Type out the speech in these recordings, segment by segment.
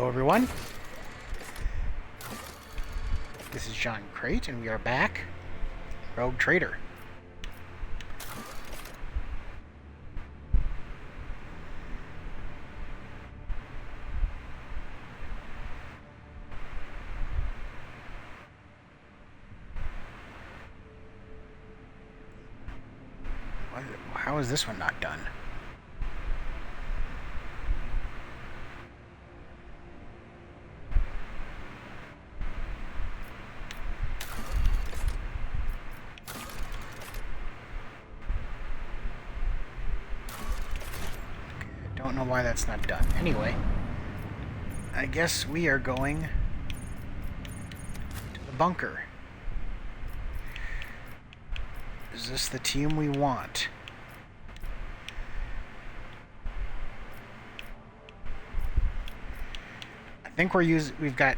Hello everyone, this is John Crate and we are back, Rogue Trader. How is this one not done? Don't know why that's not done. Anyway, I guess we are going to the bunker. Is this the team we want? I think we've got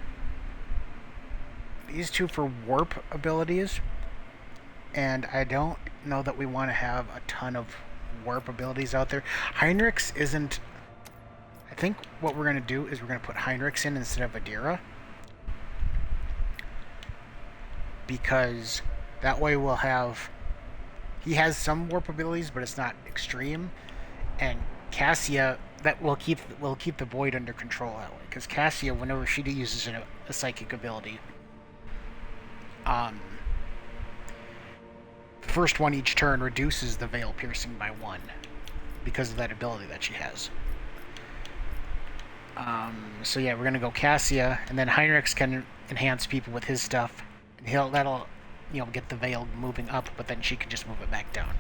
these two for warp abilities, and I don't know that we want to have a ton of warp abilities out there. Heinrichs isn't... I think what we're going to do is we're going to put Heinrichs in instead of Adira, because that way we'll have... He has some warp abilities, but it's not extreme, and Cassia... That will keep the Void under control that way, because Cassia, whenever she uses a psychic ability, the first one each turn reduces the Veil Piercing by 1 because of that ability that she has. So yeah, we're gonna go Cassia, and then Heinrichs can enhance people with his stuff, and that'll get the Veil moving up, but then she can just move it back down.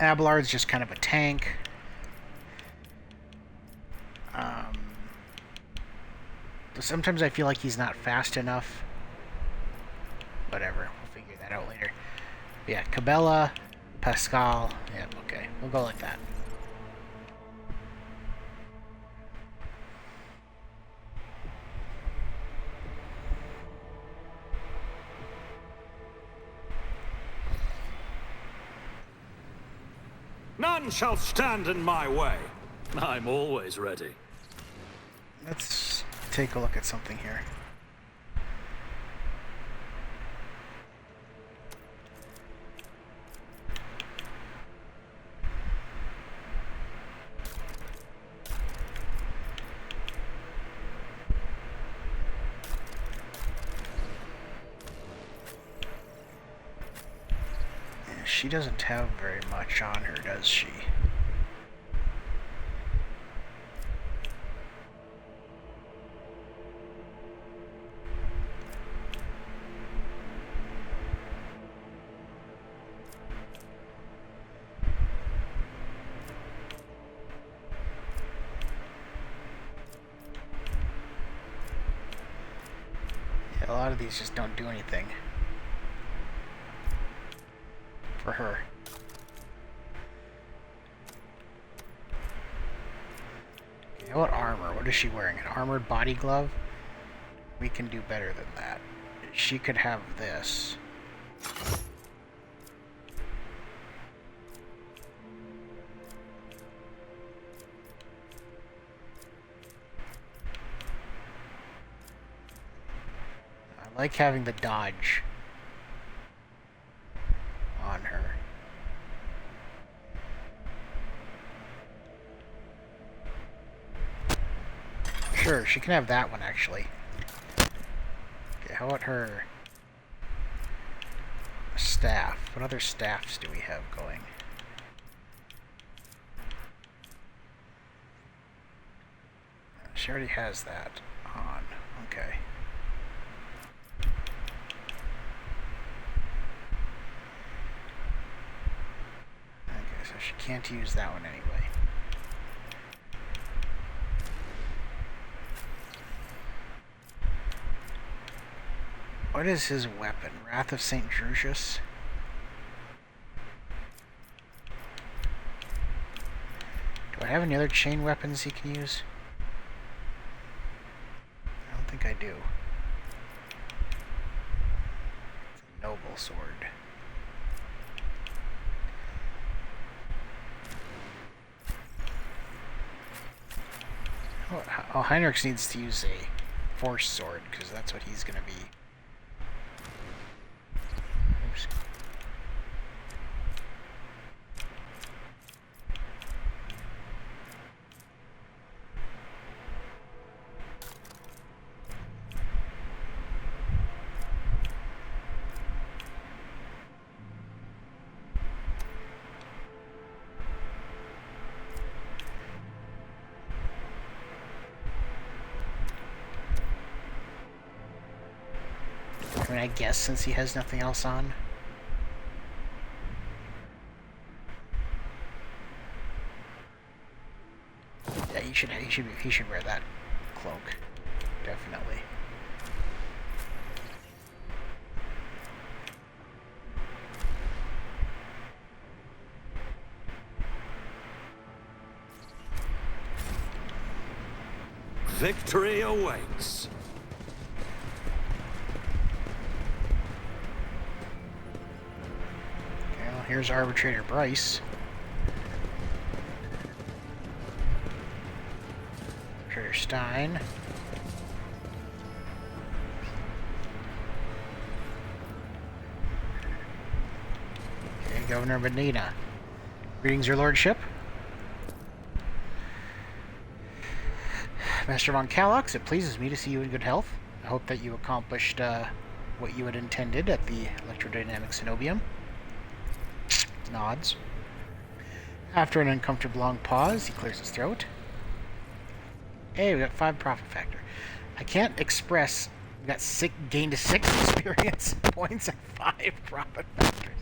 Abelard's just kind of a tank. But sometimes I feel like he's not fast enough. Whatever, we'll figure that out later. But yeah, Cabela, Pascal, yeah, okay, we'll go like that. None shall stand in my way. I'm always ready. Let's take a look at something here. Yeah, she doesn't have very much on her, does she? A lot of these just don't do anything for her. Okay, how about armor? What is she wearing? An armored body glove? We can do better than that. She could have this. I like having the dodge on her. Sure, she can have that one actually. Okay, how about her staff? What other staffs do we have going? She already has that on. Okay. So she can't use that one anyway. What is his weapon? Wrath of St. Drusius? Do I have any other chain weapons he can use? I don't think I do. It's a noble sword. Oh, Heinrichs needs to use a force sword, because that's what he's going to be. Oops. I mean, I guess since he has nothing else on. Yeah, he should wear that cloak. Definitely. Victory awaits. Well, here's Arbitrator Bryce. Arbitrator Stein. Okay, Governor Medina. Greetings, Your Lordship. Master von Kalox, it pleases me to see you in good health. I hope that you accomplished what you had intended at the Electrodynamic Cenobium. Nods. After an uncomfortable long pause, he clears his throat. Hey, we got 5 profit factor. I can't express. We got gained 6 experience points and 5 profit factors.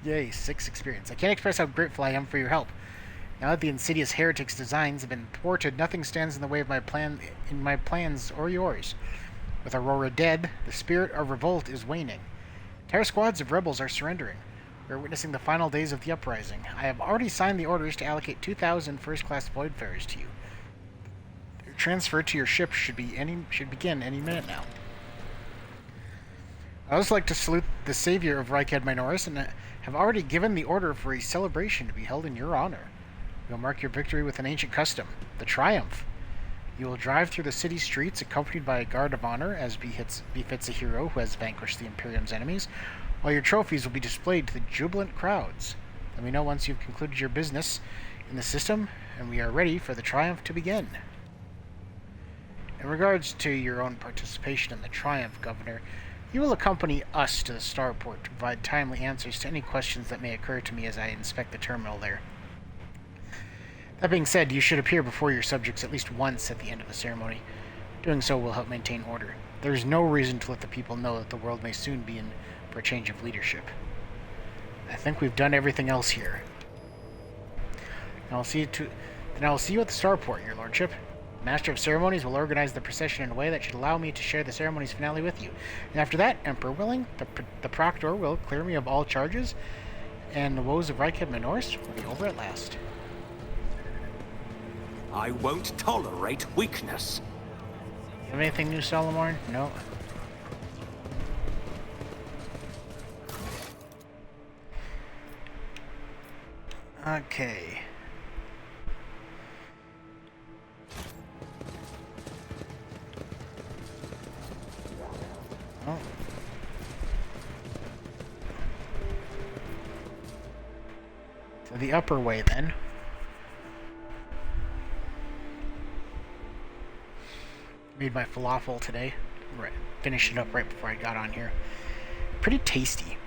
Yay, 6 experience. I can't express how grateful I am for your help. Now that the insidious heretics' designs have been thwarted, nothing stands in the way of my plans or yours. With Aurora dead, the spirit of revolt is waning. Entire squads of rebels are surrendering. We are witnessing the final days of the uprising. I have already signed the orders to allocate 2,000 first-class voidfarers to you. Their transfer to your ship should begin any minute now. I would also like to salute the savior of Reichad Minoris and have already given the order for a celebration to be held in your honor. You'll mark your victory with an ancient custom, the Triumph. You will drive through the city streets accompanied by a guard of honor, as befits a hero who has vanquished the Imperium's enemies, while your trophies will be displayed to the jubilant crowds. Let me know once you've concluded your business in the system, and we are ready for the Triumph to begin. In regards to your own participation in the Triumph, Governor, you will accompany us to the starport to provide timely answers to any questions that may occur to me as I inspect the terminal there. That being said, you should appear before your subjects at least once at the end of the ceremony. Doing so will help maintain order. There is no reason to let the people know that the world may soon be in for a change of leadership. I think we've done everything else here. Then I will see you at the starport, Your Lordship. The Master of Ceremonies will organize the procession in a way that should allow me to share the ceremony's finale with you. And after that, Emperor willing, the Proctor will clear me of all charges, and the woes of Reichad Minoris will be over at last. I won't tolerate weakness. You have anything new, Solomorn? No. Okay. Oh. So the upper way, then. Made my falafel today. Right. Finished it up right before I got on here. Pretty tasty.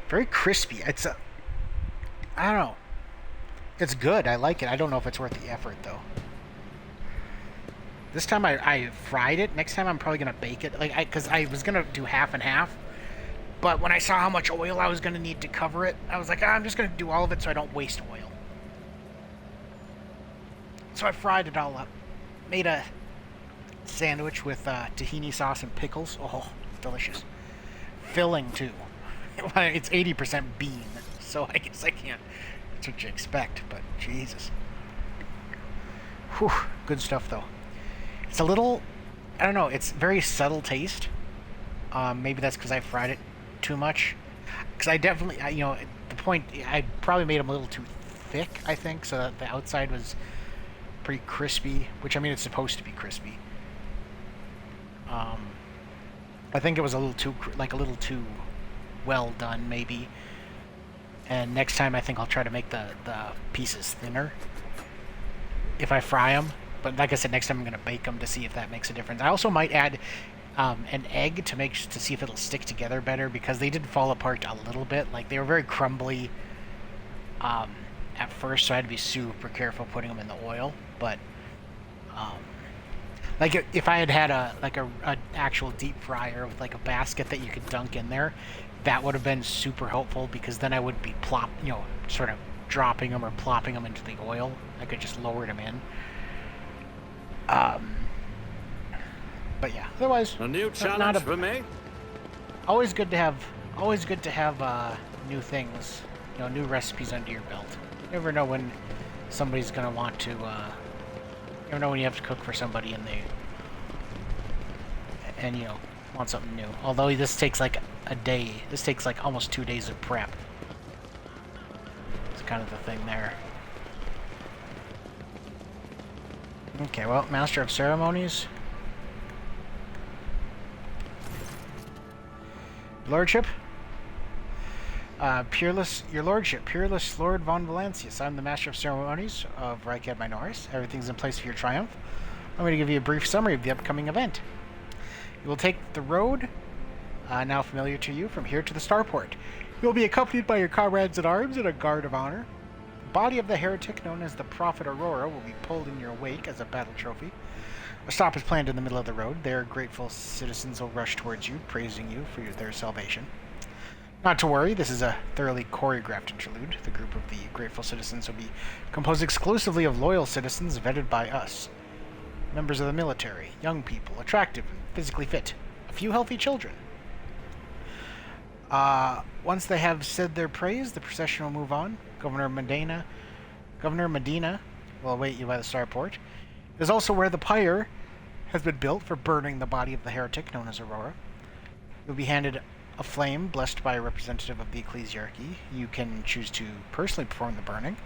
Very crispy. I don't know. It's good. I like it. I don't know if it's worth the effort, though. This time I fried it. Next time I'm probably going to bake it. Because I was going to do half and half. But when I saw how much oil I was going to need to cover it, I was like, I'm just going to do all of it so I don't waste oil. So I fried it all up. Made a sandwich with tahini sauce and pickles. Oh, delicious. Filling, too. It's 80% bean, so I guess I can't. That's what you expect, but Jesus. Whew, good stuff, though. It's a little, I don't know, it's very subtle taste. Maybe that's because I fried it too much. Because I definitely, the point, I probably made them a little too thick, I think, so that the outside was pretty crispy, which I mean it's supposed to be crispy. I think it was a little too well done, maybe. And next time I think I'll try to make the pieces thinner if I fry them. But like I said, next time I'm going to bake them to see if that makes a difference. I also might add an egg to see if it'll stick together better, because they did fall apart a little bit. Like, they were very crumbly at first, so I had to be super careful putting them in the oil. But like if I had a actual deep fryer with like a basket that you could dunk in there, that would have been super helpful, because then I would be sort of dropping them or plopping them into the oil. I could just lower them in. But yeah, otherwise A new challenge for me? always good to have new things, new recipes under your belt. You never know when somebody's gonna want to. You never know when you have to cook for somebody and want something new. Although this takes like a day. This takes like almost 2 days of prep. It's kind of the thing there. Okay, well, Master of Ceremonies. Lordship? Your Lordship, Peerless Lord von Valancius. I'm the Master of Ceremonies of Rykad Minoris. Everything's in place for your triumph. I'm going to give you a brief summary of the upcoming event. You will take the road, now familiar to you, from here to the starport. You will be accompanied by your comrades at arms and a guard of honor. The body of the heretic, known as the Prophet Aurora, will be pulled in your wake as a battle trophy. A stop is planned in the middle of the road. There, grateful citizens will rush towards you, praising you for their salvation. Not to worry, this is a thoroughly choreographed interlude. The group of the grateful citizens will be composed exclusively of loyal citizens vetted by us. Members of the military, young people, attractive and physically fit, a few healthy children. Once they have said their praise, the procession will move on. Governor Medina will await you by the starport. It is also where the pyre has been built for burning the body of the heretic known as Aurora. You'll be handed a flame blessed by a representative of the ecclesiarchy. You can choose to personally perform the burning,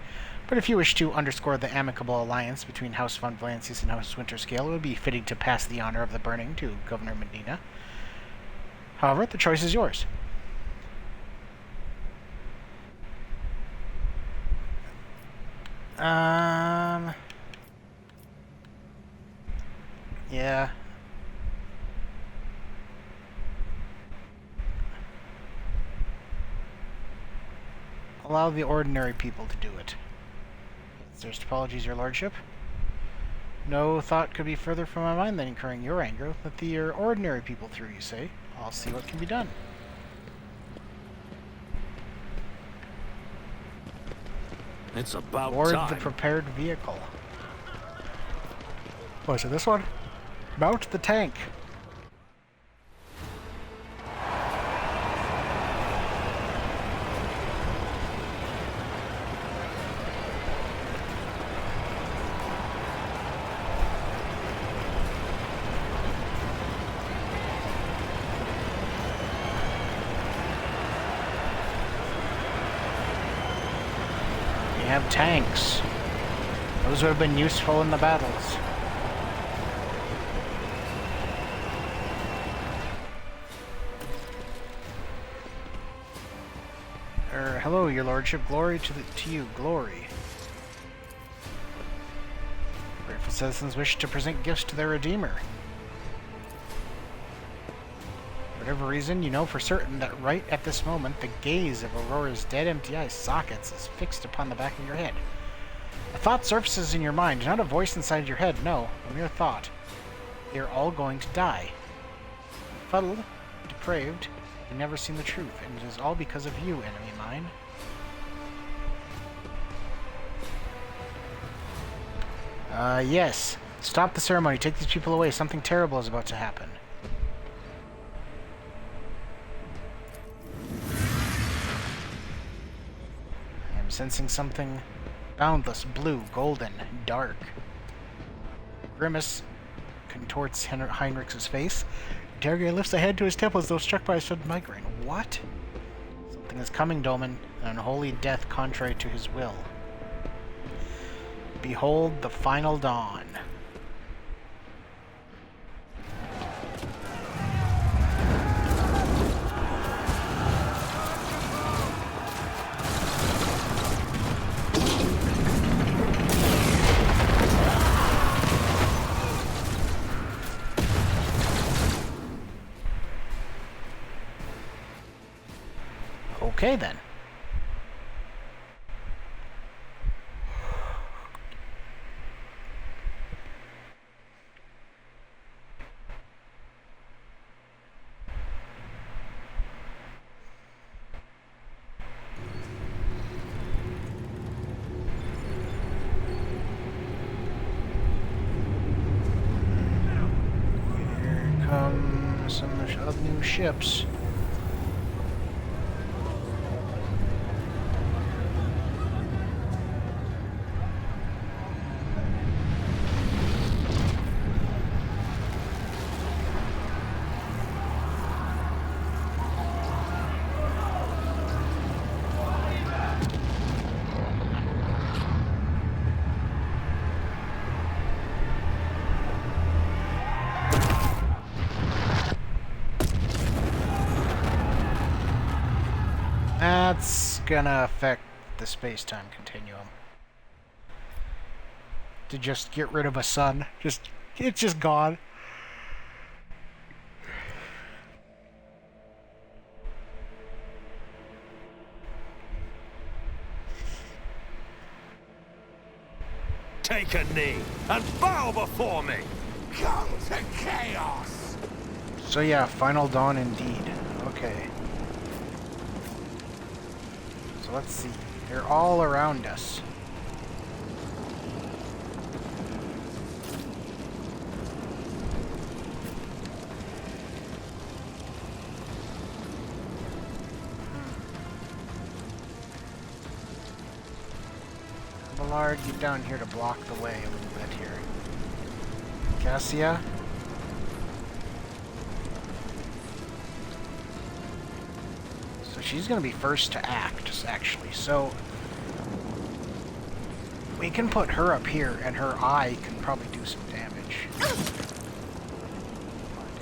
but if you wish to underscore the amicable alliance between House von Valancius and House Winterscale, it would be fitting to pass the honor of the burning to Governor Medina. However, the choice is yours. Yeah. Allow the ordinary people to do it. Sincerest apologies, your lordship. No thought could be further from my mind than incurring your anger. Let the ordinary people through, you say. I'll see what can be done. It's about Board time. the prepared vehicle. Oh, is it this one? Mount the tank. We have tanks. Those who have been useful in the battles. Hello, your lordship. Glory to you. Glory. Grateful citizens wish to present gifts to their redeemer. For whatever reason, you know for certain that right at this moment, the gaze of Aurora's dead empty eye sockets is fixed upon the back of your head. A thought surfaces in your mind, not a voice inside your head, no, a mere thought. They are all going to die. Fuddled, depraved, you've never seen the truth, and it is all because of you, enemy mine. Yes. Stop the ceremony. Take these people away. Something terrible is about to happen. I am sensing something boundless, blue, golden, dark. Grimace contorts Heinrich's face. Interrogator lifts a hand to his temple as though struck by a sudden migraine. What? Something is coming, Dolman. An unholy death contrary to his will. Behold the final dawn. Okay then. Here come some new ships. That's gonna affect the space-time continuum. To just get rid of a sun. It's just gone. Take a knee and bow before me. Come to chaos! So yeah, final dawn indeed. Okay. So let's see. They're all around us. Ballard, get down here to block the way a little bit here. Cassia? So she's going to be first to act, actually. So we can put her up here, and her eye can probably do some damage. Oh,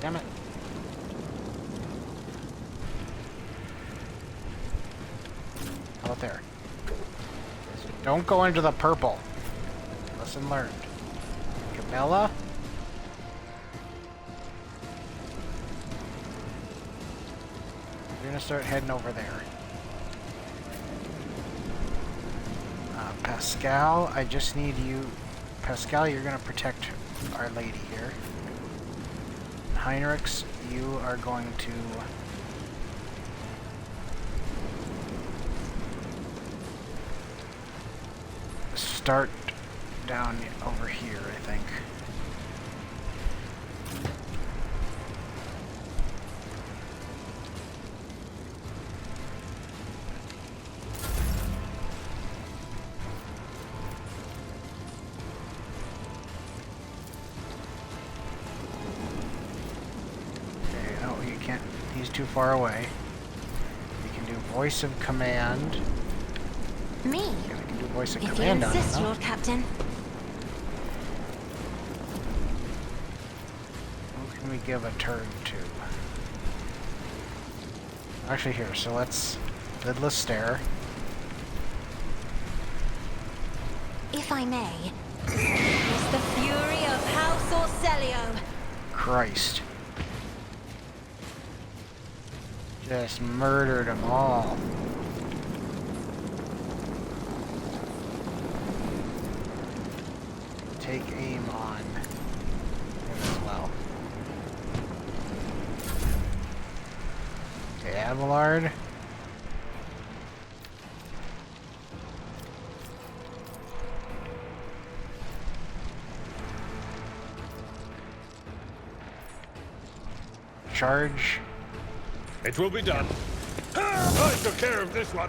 damn it. How about there? So don't go into the purple. Lesson learned. Camilla? We're gonna start heading over there. Pascal, I just need you. Pascal, you're gonna protect Our Lady here. Heinrichs, you are going to start down over here, I think. He's too far away. We can do voice of command. Me? Yeah, we can do voice of If you command on insist, him. Lord Captain. Who can we give a turn to? Actually, here. So let's lidless stare. If I may, it's the fury of House Orcelio. Christ. Just murdered them all. Take aim on him as well. Okay, Abelard. Charge. It will be done. I took care of this one.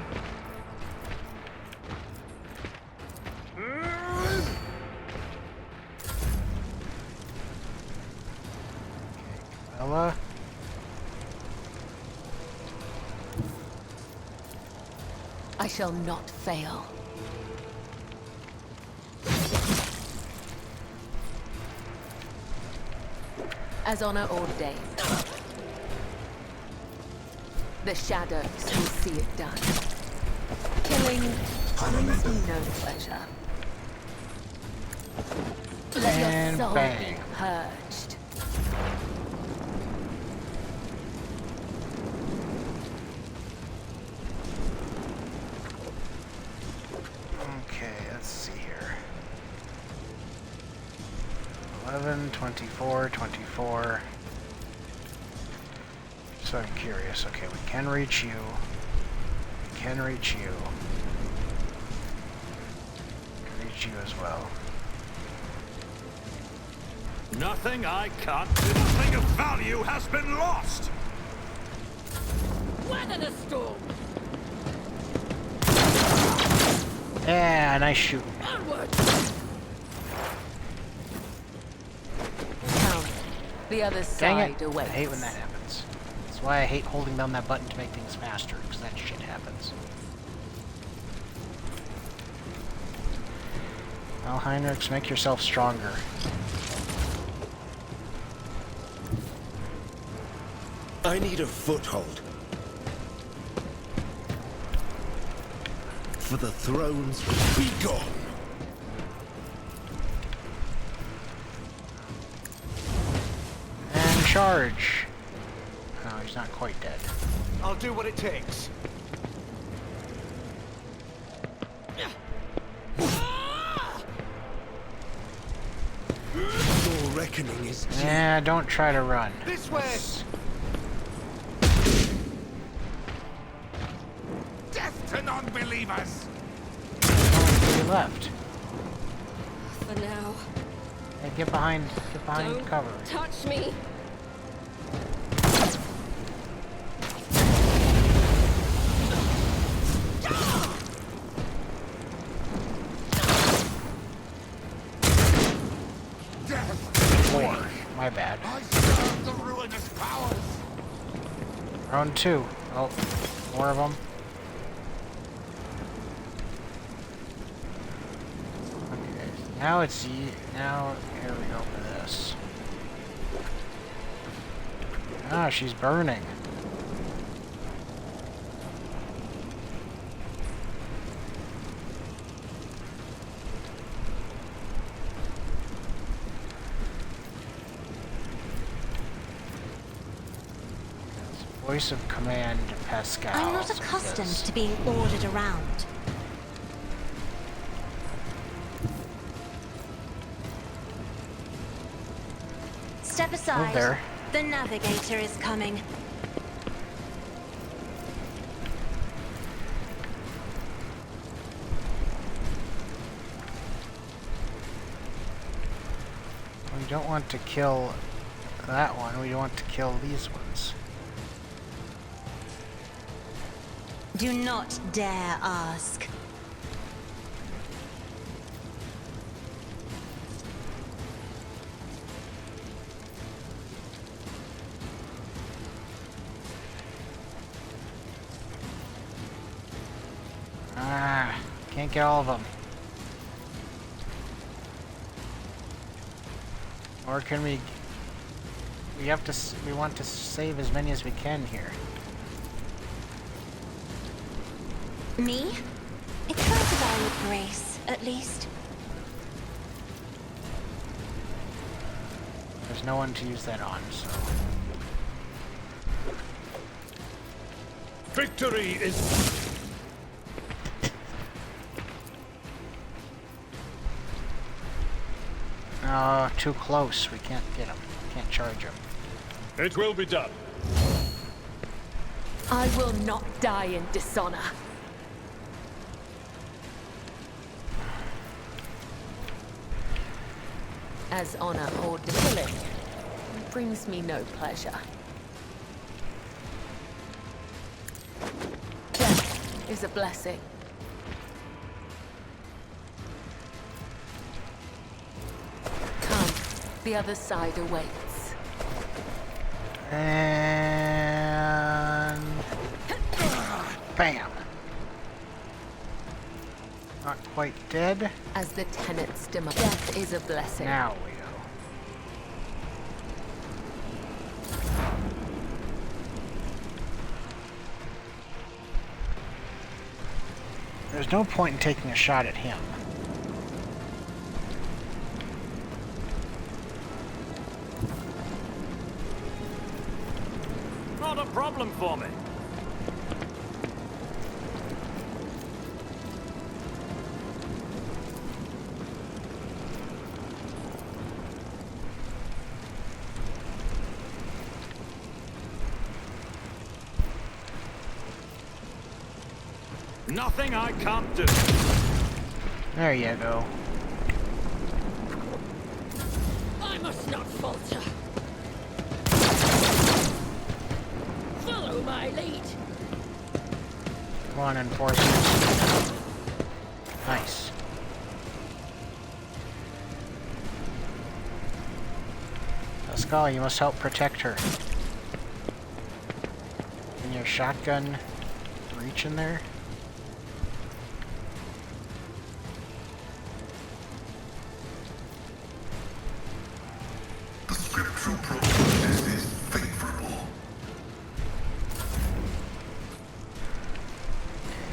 Ella. I shall not fail. As honor ordained. The shadows will see it done. Killing brings me no pleasure. Let And your soul bang. be purged. Okay, let's see here. 11, 24, 24. So I'm curious. Okay, we can reach you. We can reach you. We can reach you as well. Nothing I can't do. Nothing of value has been lost. Weather the storm. Yeah, nice shooting. Onward. Come. The other Dang side it. I awaits. hate when that happens. That's why I hate holding down that button to make things faster, because that shit happens. Well, Heinrichs, make yourself stronger. I need a foothold. For the thrones, be gone. And charge! Oh, he's not quite dead. I'll do what it takes. Your reckoning is due. Yeah, don't try to run. This way. Death to non-believers! He left. For now. Hey, get behind Don't cover. touch me. Death! Four. My bad. I serve the ruinous powers! Round two. Oh, more of them. Okay, now it's now here we go for this. Ah, she's burning. Voice of command, Pascal. I'm not so he accustomed does- to being ordered around. Step aside. there. The navigator is coming. We don't want to kill that one. We want to kill these ones. Do not dare ask. Ah, can't get all of them. Or can we? We have to. We want to save as many as we can here. Me? It's going to die with grace, at least. There's no one to use that on, so. Victory is... Oh, too close. We can't get him. Can't charge him. It will be done. I will not die in dishonor. As honor or killing brings me no pleasure. Death is a blessing. Come, the other side awaits. And bam. Not quite dead. As the tenets demand, death is a blessing. Now we go. There's no point in taking a shot at him. Not a problem for me. Nothing I can't do. There you go. I must not falter. Follow my lead. Come on, enforcers. Nice. Pascal, you must help protect her. Can your shotgun reach in there? The scriptural prognosis is favorable.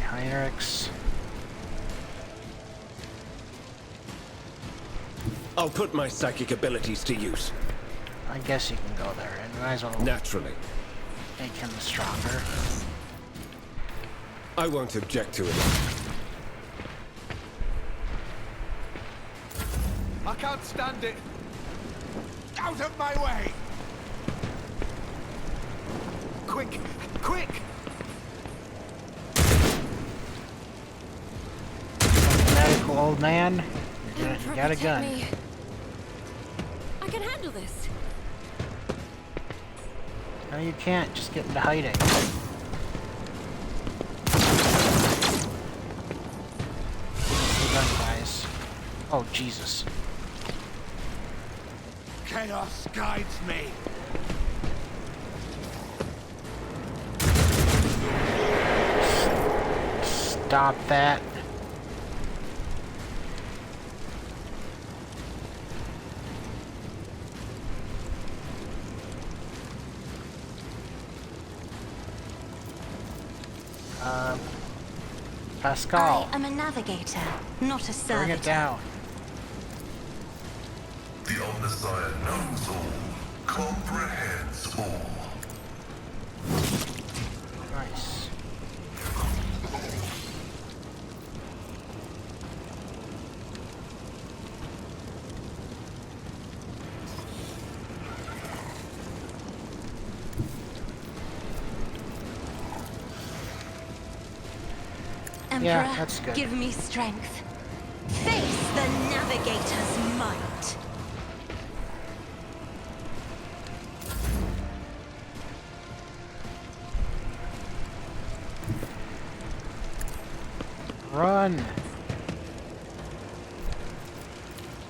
Heinrichs. I'll put my psychic abilities to use. I guess you can go there, and might as well Naturally. make him stronger. I won't object to it. I can't stand it. Out of my way! Quick! Quick! Medical old man. You Emperor, got a protect gun. me. I can handle this. No, you can't. Just get into hiding. The gun, guys. Oh, Jesus. Chaos guides me. Stop that. Pascal, I am a navigator, not a servitor. bring it down. The Omnissiah knows all, comprehends all. Nice. Emperor, Yeah, that's good. give me strength. Face the navigator's might. Run!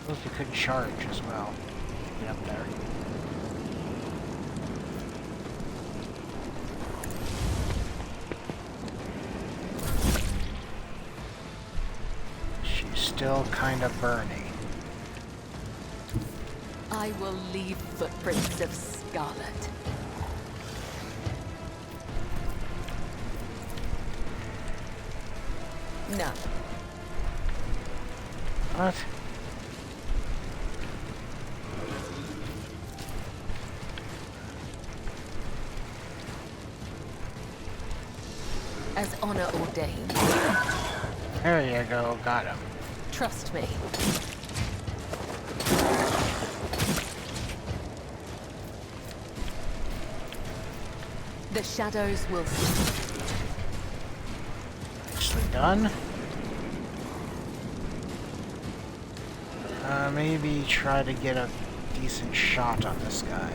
Suppose we could charge as well. Get up there. She's still kind of burning. I will leave footprints of scarlet. No. What? As honor ordained. There you go, got him. Trust me. The shadows will see. Nicely done. Maybe try to get a decent shot on this guy.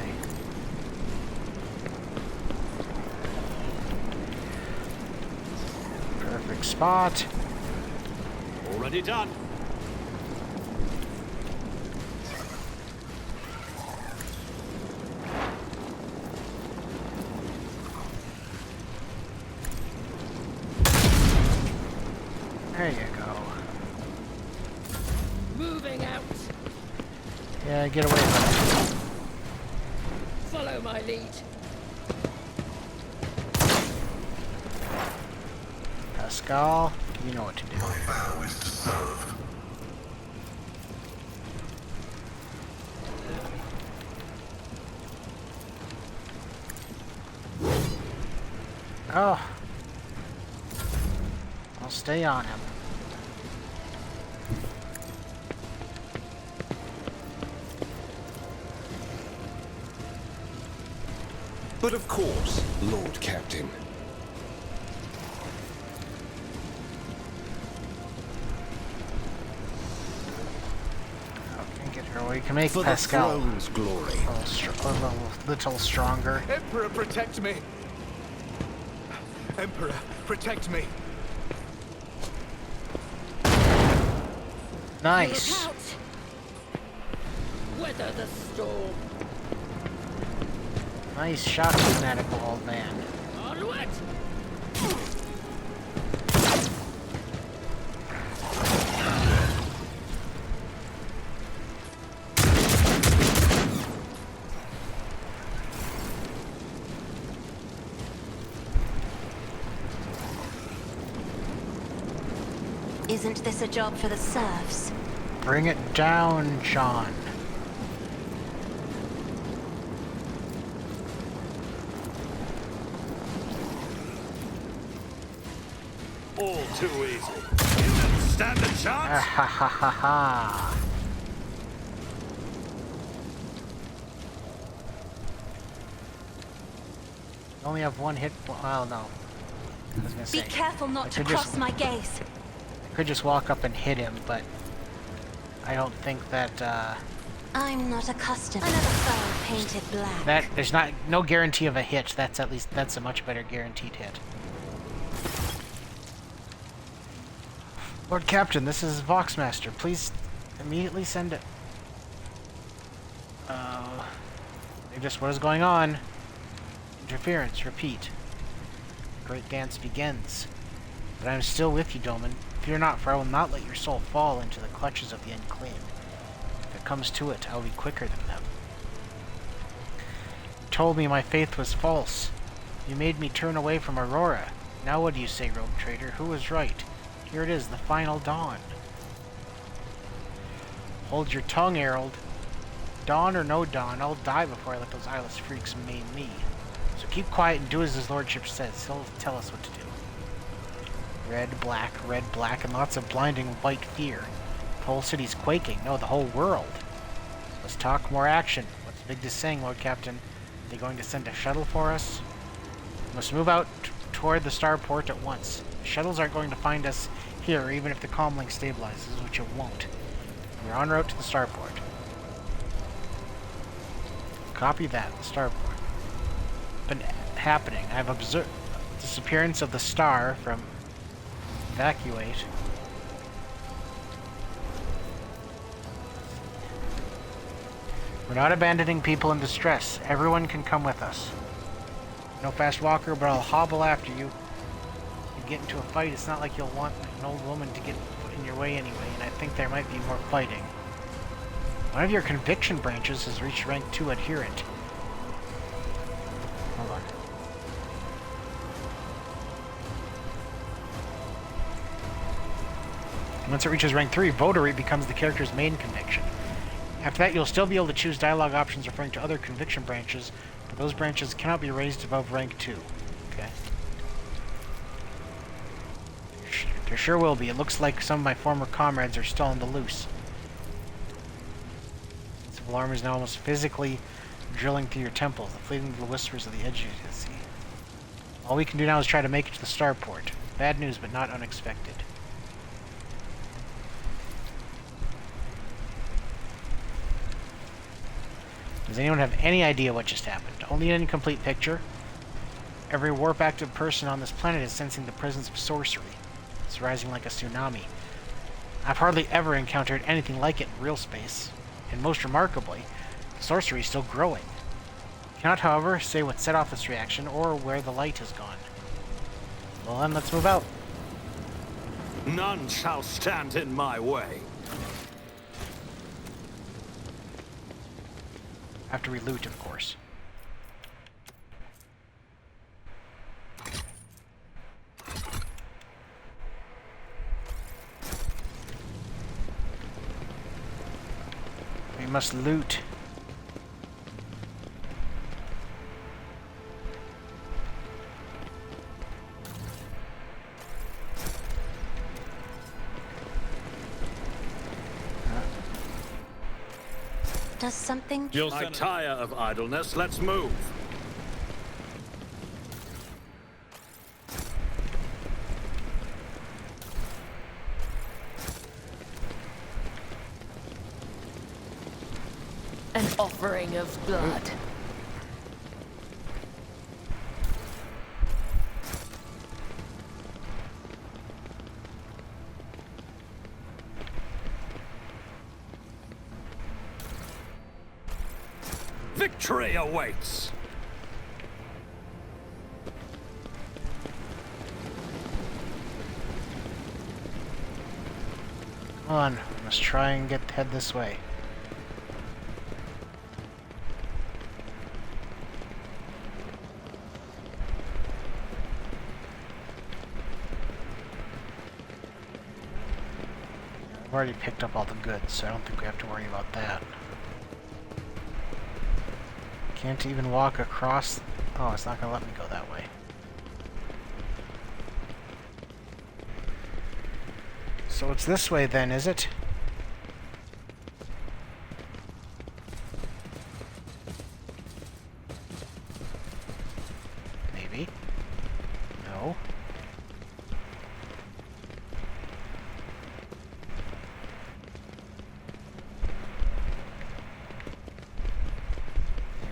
Perfect spot. Already done. There you go. Moving out. Yeah, get away from it. Follow my lead. Pascal, you know what to do. My vow is to serve. Oh. I'll stay on him. But of course, Lord Captain. Okay, get her away. You can make For Pascal the throne's glory. a little stronger. Emperor, protect me! Emperor, protect me! Nice. Look out! Weather the storm. Nice shot, fanatical old man. Onward! Isn't this a job for the serfs? Bring it down, John. All too easy. You didn't stand a chance. Ha ha ha ha. You only have one hit. Well, no. I was gonna Be say. careful I not to could cross just- my gaze. I could just walk up and hit him, but I don't think that. I'm not accustomed. Another foe painted black. That there's no guarantee of a hit. That's a much better guaranteed hit. Lord Captain, this is Voxmaster. Please immediately send it. Just what is going on? Interference. Repeat. The great dance begins. But I am still with you, Doman. Fear not, for I will not let your soul fall into the clutches of the unclean. If it comes to it, I will be quicker than them. You told me my faith was false. You made me turn away from Aurora. Now what do you say, rogue traitor? Who was right? Here it is, the final dawn. Hold your tongue, Herald. Dawn or no dawn, I'll die before I let those eyeless freaks maim me. So keep quiet and do as his lordship says. He'll tell us what to do. Red, black, and lots of blinding white fear. The whole city's quaking. No, the whole world. Let's talk more action. What's Vigdis saying, Lord Captain? Are they going to send a shuttle for us? We must move out toward the starport at once. The shuttles aren't going to find us here, even if the comlink stabilizes, which it won't. We're en route to the starport. Copy that, the starport. Been happening. I've observed the disappearance of the star from evacuate. We're not abandoning people in distress. Everyone can come with us. No fast walker, but I'll hobble after you. If you get into a fight, it's not like you'll want an old woman to get in your way anyway, and I think there might be more fighting. One of your conviction branches has reached rank 2 adherent. Hold on. Once it reaches rank 3, votary becomes the character's main conviction. After that, you'll still be able to choose dialogue options referring to other conviction branches, but those branches cannot be raised above rank 2. Okay. There sure will be. It looks like some of my former comrades are still on the loose. The alarm is now almost physically drilling through your temples, the fleeting little whispers of the edge you can see. All we can do now is try to make it to the starport. Bad news, but not unexpected. Does anyone have any idea what just happened? Only an incomplete picture. Every warp-active person on this planet is sensing the presence of sorcery. It's rising like a tsunami. I've hardly ever encountered anything like it in real space. And most remarkably, the sorcery is still growing. I cannot, however, say what set off this reaction or where the light has gone. Well then, let's move out. None shall stand in my way. After we loot, of course. must loot. Does something... I tire of idleness. Let's move. An offering of blood. Victory awaits. Come on, let's try and head this way. I've already picked up all the goods, so I don't think we have to worry about that. Can't even walk across... Oh, it's not gonna let me go that way. So it's this way then, is it? Maybe. No.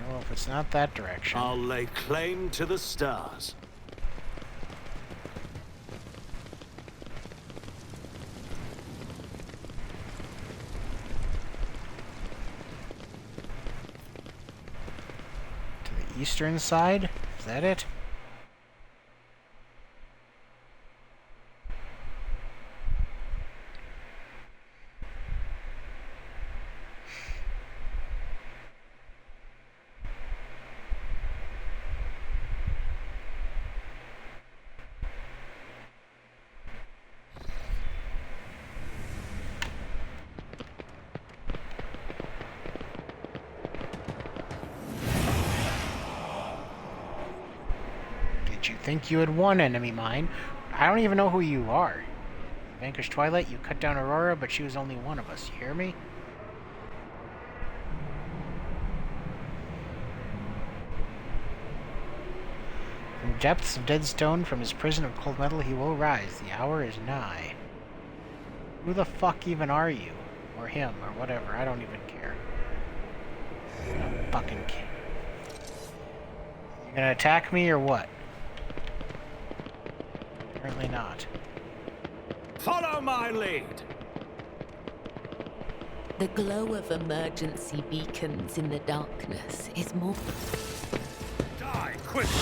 Well, if it's not that direction... I'll lay claim to the stars. Eastern side? Is that it? You think you had one enemy mine? I don't even know who you are. Vanquish Twilight, you cut down Aurora, but she was only one of us. You hear me? From the depths of dead stone, from his prison of cold metal, he will rise. The hour is nigh. Who the fuck even are you? Or him, or whatever. I don't even care. I don't fucking care. You gonna attack me or what? Apparently not. Follow my lead. The glow of emergency beacons in the darkness is more... Die quickly.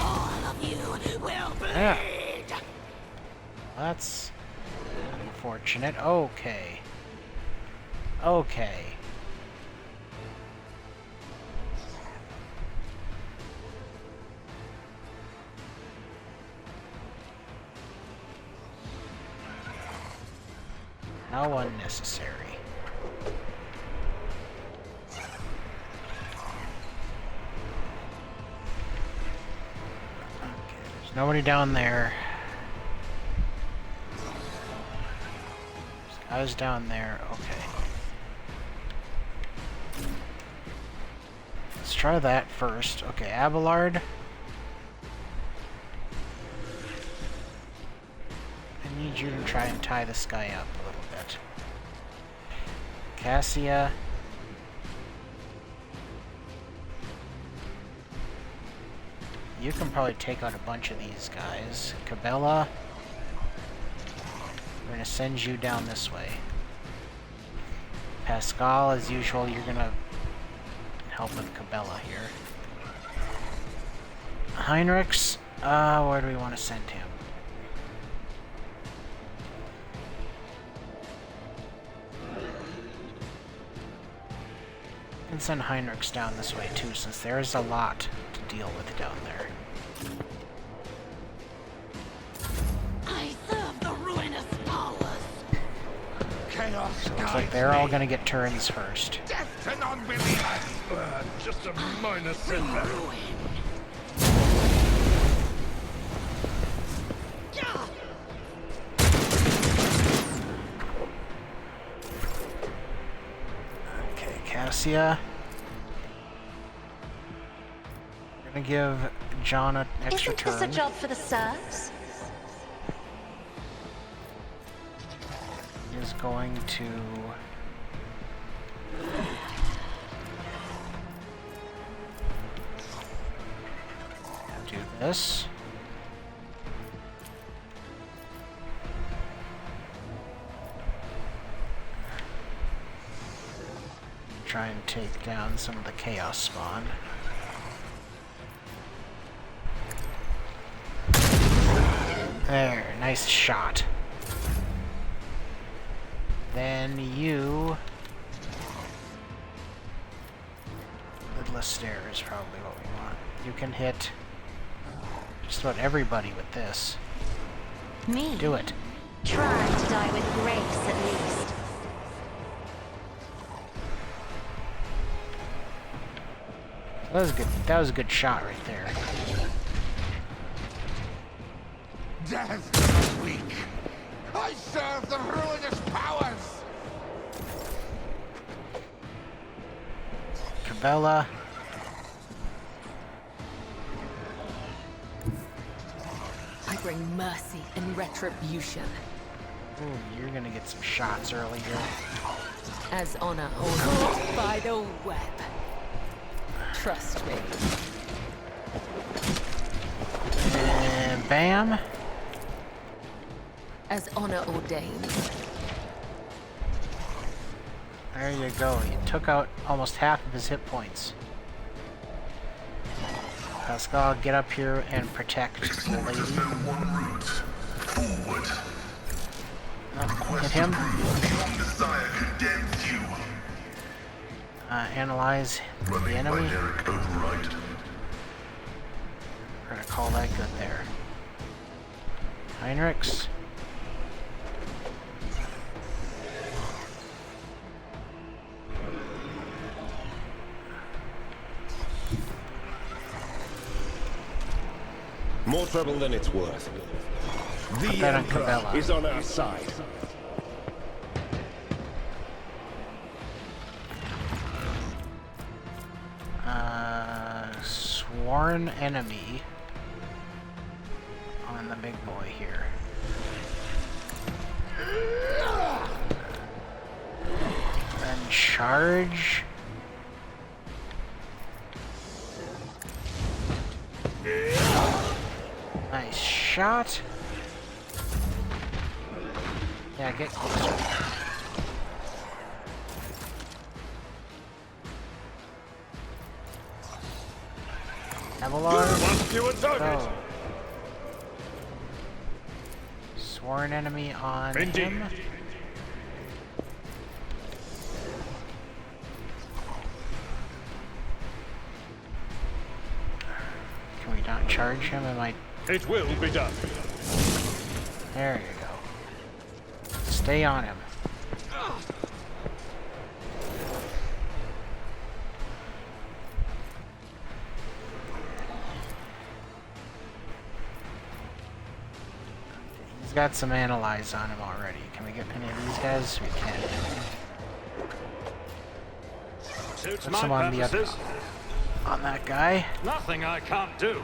All of you will bleed! Yeah. That's unfortunate. Okay. Okay. How unnecessary. Okay, there's nobody down there. There's guys down there. Okay. Let's try that first. Okay, Abelard. I need you to try and tie this guy up a little bit. Cassia. You can probably take out a bunch of these guys. Cabela. We're gonna send you down this way. Pascal, as usual, you're gonna help with Cabela here. Heinrichs, where do we want to send him? And send Heinrichs down this way too, since there is a lot to deal with down there. I serve the ruinous powers. Chaos So it looks like they're all gonna get turns first. Death to non-believers. Just a minor setback. Okay, Cassia. We're gonna give John an extra Isn't turn. this a job for the serfs? Is going to do this. Try and take down some of the chaos spawn. There, nice shot. Then you... Lidless Stare is probably what we want. You can hit just about everybody with this. Me? Do it. Try to die with grace, at least. That was good. That was a good shot right there. Death to the weak. I serve the ruinous powers. Cabela. I bring mercy and retribution. Ooh, you're gonna get some shots early here. As honor ordained by the web. Trust me. And bam. As honor ordains. There you go. You took out almost half of his hit points. Pascal, get up here and protect the lady. One route. Forward. Hit him. Messiah condemns you. Analyze the Running enemy. binaric override. We're gonna call that good there. Heinrichs. More trouble than it's worth. Put The that on Emperor Cabela. is on our side. Sworn enemy on the big boy here. Then charge. Nice shot. Yeah, get closer. Avalar. One fewer target. Go. Sworn enemy on Indeed. him. Can we not charge him? Am I... It will be done. There you go. Stay on him. He's got some analyze on him already. Can we get any of these guys? We can. Suits Put my some on the other, purposes. on that guy. Nothing I can't do.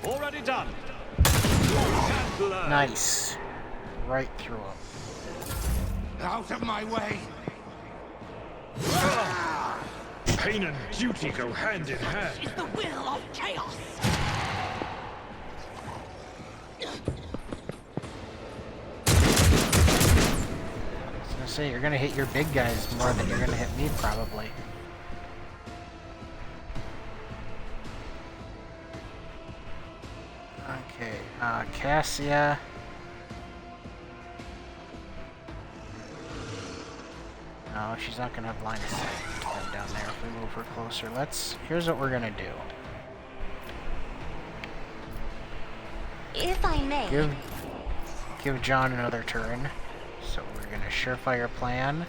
Already done. And learn. Nice. Right through him. Out of my way. Pain and duty go hand in hand. Is the will of chaos. I was gonna say, you're gonna hit your big guys more than you're gonna hit me, probably. Okay, Cassia. No, she's not gonna have line of sight to them down there if we move her closer. Here's what we're gonna do. If I may, Give give John another turn. So we're gonna surefire plan.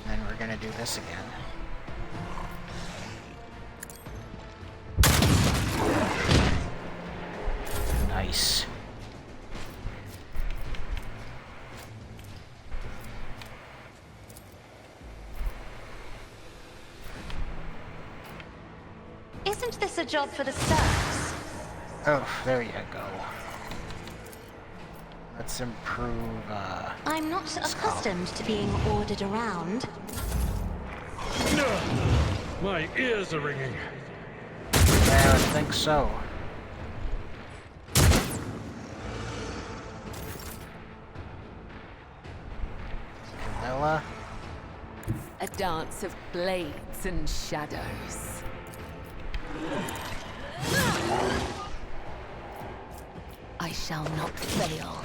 And then we're gonna do this again. Nice. Isn't this a job for the serfs? Oh, there you go. Let's improve, I'm not accustomed to being ordered around. My ears are ringing. Yeah, I think so. Camilla. A dance of blades and shadows. I shall not fail.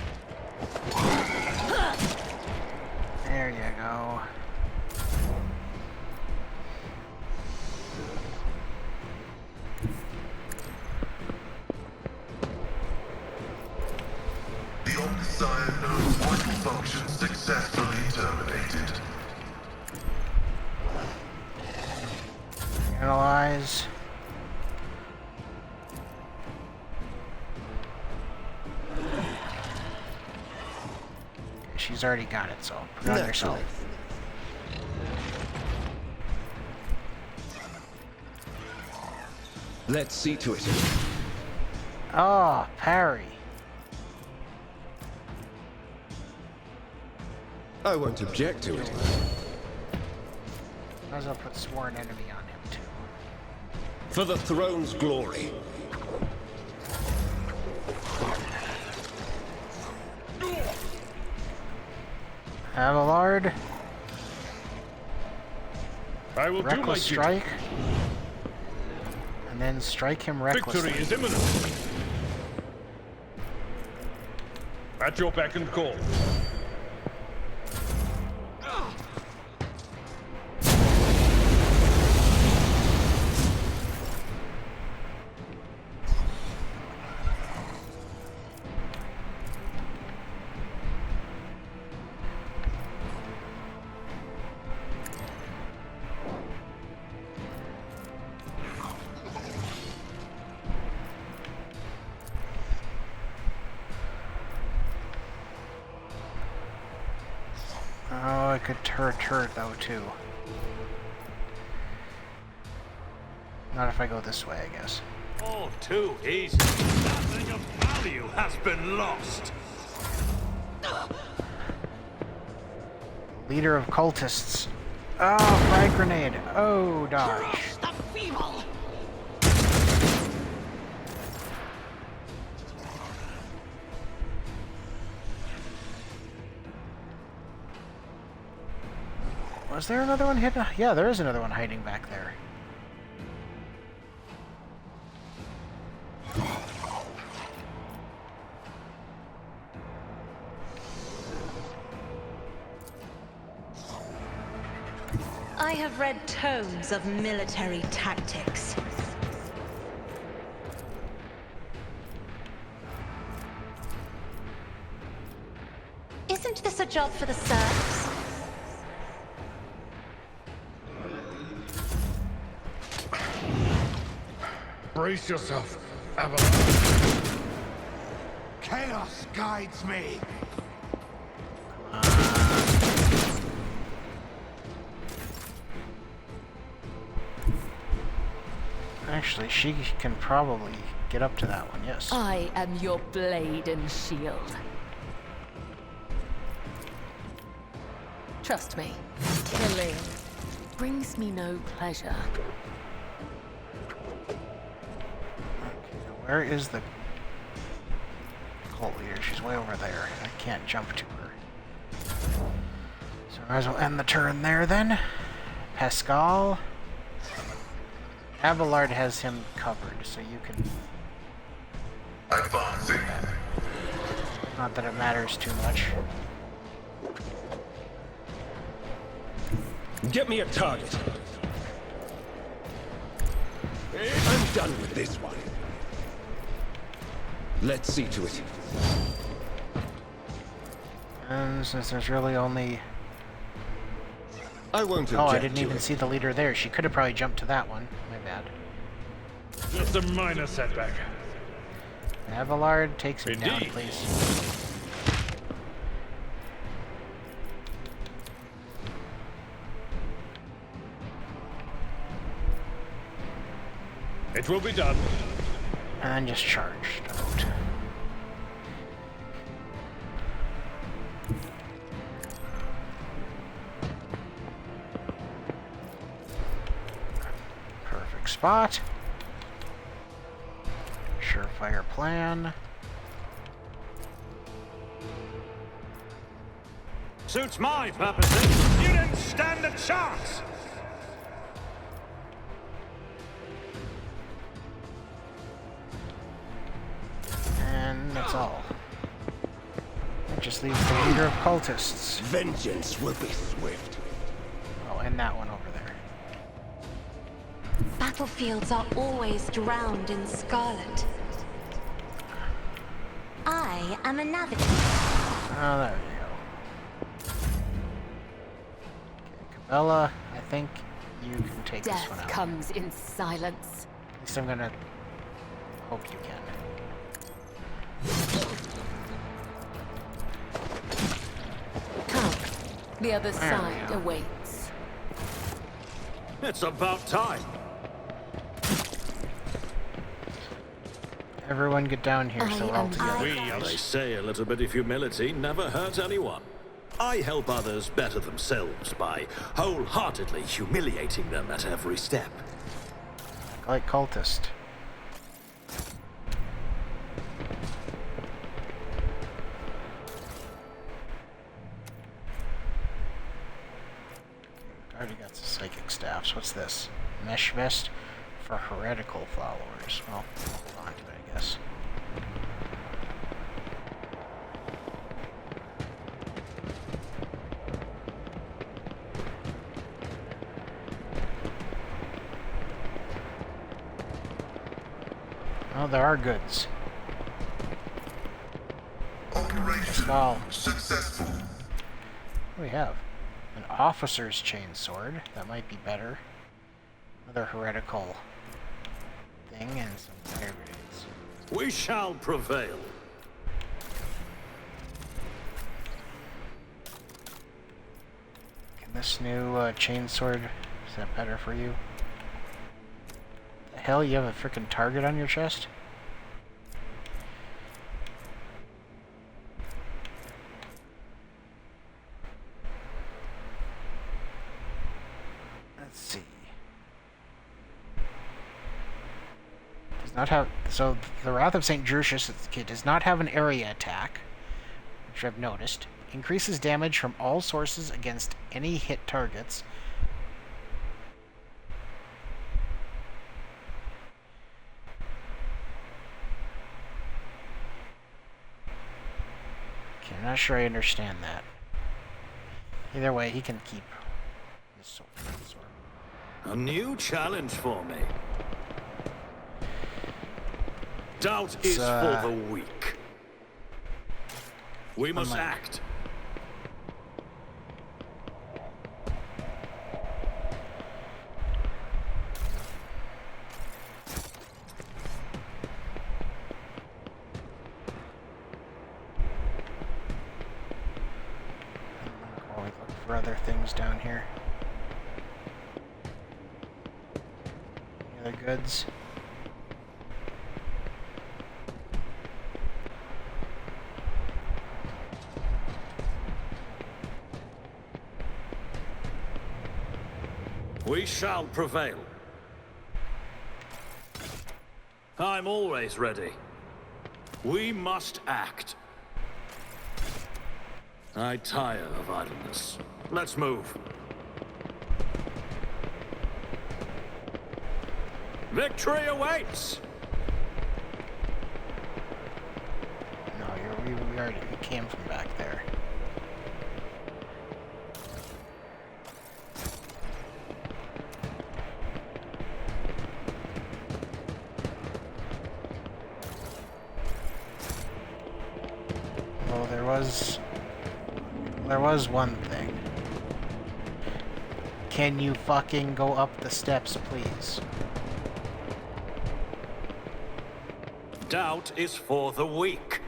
There you go. The Omnissiah knows vital functions successfully terminated. Analyze. She's already got it, so put it on Naturally. yourself. Let's see to it. Oh, parry. I won't object to it. Might as well put Sworn Enemy on him, too. For the throne's glory. Abelard. I will do my Reckless duty. Strike. And then strike him recklessly. Victory is imminent. At your beck and call. Oh, I could turret though, too. Not if I go this way, I guess. All too easy. Nothing of value has been lost. Leader of cultists. Oh, frag grenade. Oh, dodge. Crush the feeble! Was there another one hidden? Yeah, there is another one hiding back there. I have read tomes of military tactics. Isn't this a job for the serfs? Brace yourself, Avalon. Chaos guides me. Actually, she can probably get up to that one, yes. I am your blade and shield. Trust me, killing brings me no pleasure. Where is the cult leader? She's way over there. I can't jump to her. So I might as well end the turn there then. Pascal. Abelard has him covered, so you can... Advancing. Not that it matters too much. Get me a target. I'm done with this one. Let's see to it. And since there's really only... I won't Oh, object I didn't to even it. see the leader there. She could have probably jumped to that one. My bad. Just a minor setback. Avallard takes him down, Indeed. please. It will be done. And just charged out. Perfect spot. Surefire plan. Suits my purposes. You didn't stand a chance. And that's all. That just leaves the leader of cultists. Vengeance will be swift. Oh, and that one over there. Battlefields are always drowned in scarlet. I am a navigator. Oh, there we go. Okay, Cabela, I think you can take this one Death out. comes in silence. At least I'm gonna hope you can. Come. The other There we side go. awaits. It's about time. Everyone get down here so we're all am together. They say a little bit of humility never hurt anyone. I help others better themselves by wholeheartedly humiliating them at every step. Like cultist. Already got the psychic staffs. What's this? Mesh vest for heretical followers. Well, I'll hold on to it, I guess. Oh, there are goods. Operation Skull. successful. What do we have? An officer's chain sword. That might be better. Another heretical thing and some fire grenades. We shall prevail. Can this new chain sword, is that better for you? The hell, you have a freaking target on your chest? Let's see. Does not have, so the Wrath of St. Drusius does not have an area attack, which I've noticed. Increases damage from all sources against any hit targets. Okay, I'm not sure I understand that. Either way, he can keep his sword. A new challenge for me. Doubt is for the weak. We must Unlike- act. While we look for other things down here. Any other goods? We shall prevail. I'm always ready. We must act. I tire of idleness. Let's move. Victory awaits! No, we already came from back there. Well, there was There was one thing. Can you fucking go up the steps, please? Doubt is for the weak.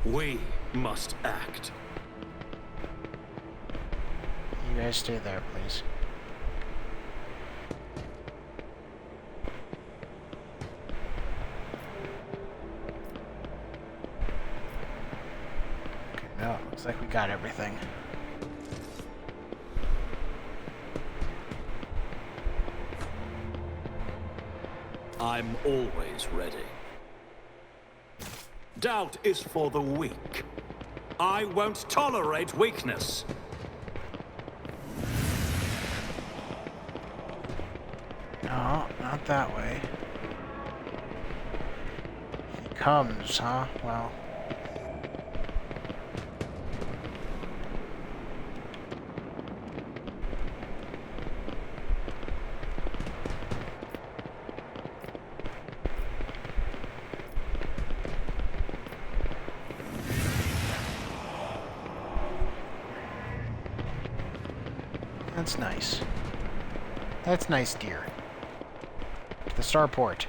We must act. You guys stay there, please. Okay, no, looks like we got everything. I'm always ready. Doubt is for the weak. I won't tolerate weakness. No, not that way. He comes, huh? Well. That's nice. That's nice, dear. The starport.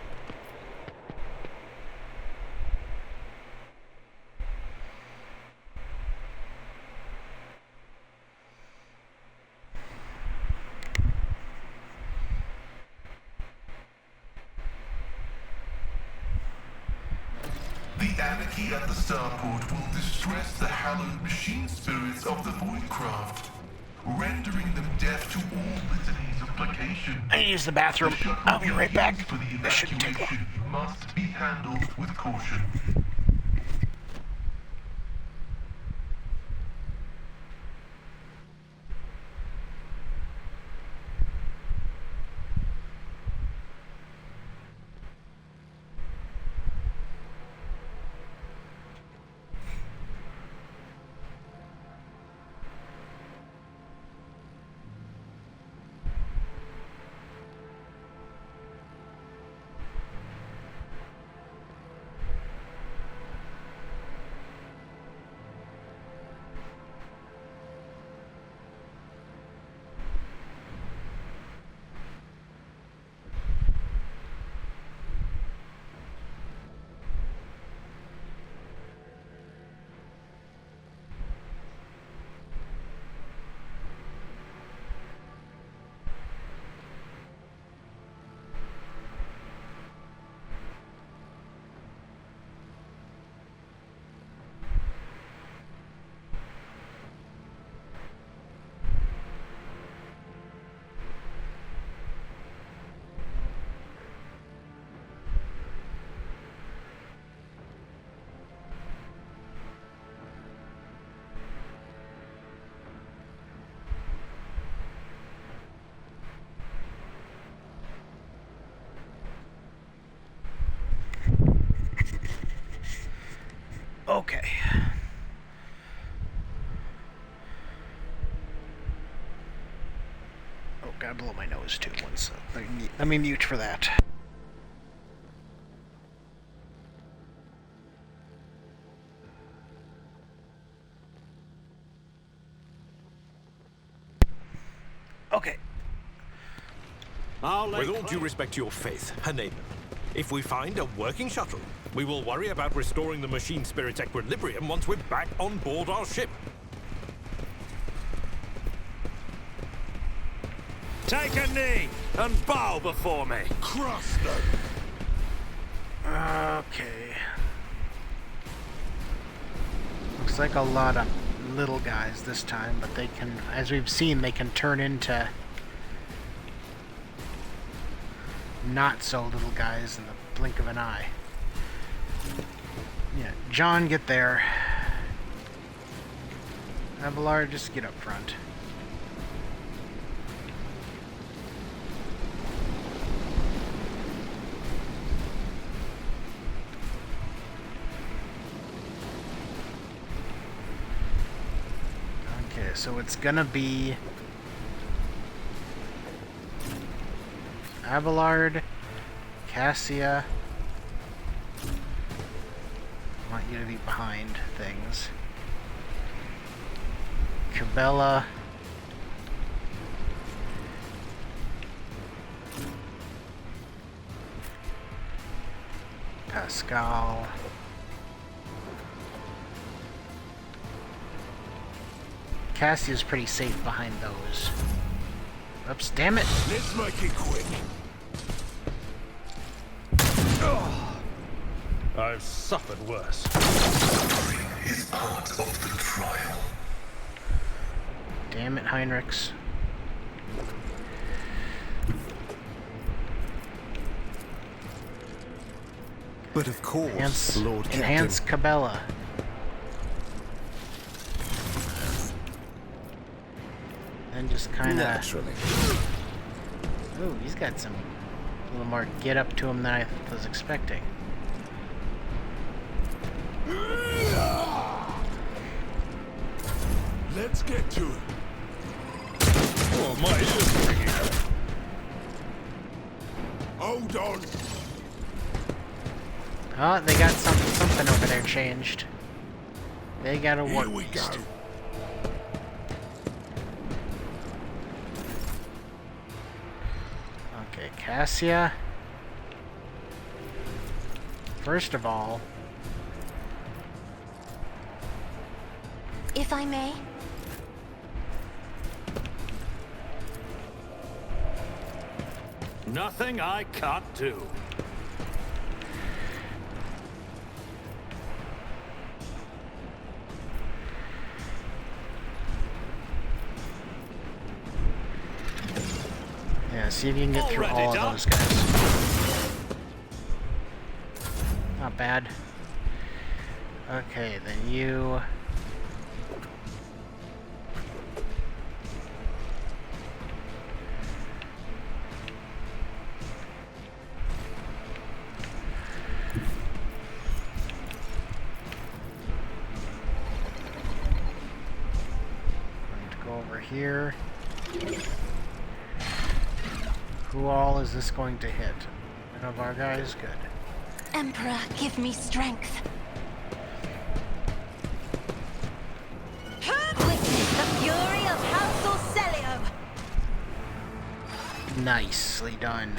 The anarchy at the starport will distress the hallowed machine spirits of the Voidcraft, rendering them deaf to all litanies of placation. I need to use the bathroom. I'll be right back. For the This shouldn't take long. evacuation must be handled with caution. Okay. Oh, gotta blow my nose too. Once, let me mute for that. Okay. With all due respect to your faith, Hanaben, if we find a working shuttle, we will worry about restoring the machine spirit's equilibrium once we're back on board our ship. Take a knee and bow before me. Cross them! Okay. Looks like a lot of little guys this time, but they can, as we've seen, they can turn into not so little guys in the blink of an eye. Yeah, John, get there. Abelard, just get up front. Okay, so it's gonna be Abelard, Cassia. I want you to be behind things. Cabela. Pascal. Cassia's pretty safe behind those. Oops, damn it! Let's make it quick. I've suffered worse. Is part of the trial. Damn it, Heinrichs. But of course, Enhance Cabela. And just kind of... Naturally. Ooh, he's got some... a little more get up to him than I was expecting. Let's get to it. Oh, my ears are ringing. Hold on. Oh, they got something over there changed. They got a Here warp we go. beast. Okay, Cassia. First of all, If I may, Nothing I can't do. yeah, see if you can get through Already all done. of those guys. Not bad. Okay, then you... going to go over here. Who all is this going to hit? One of our guys? Good. Emperor, give me strength. Witness the fury of House Orselio. Nicely done.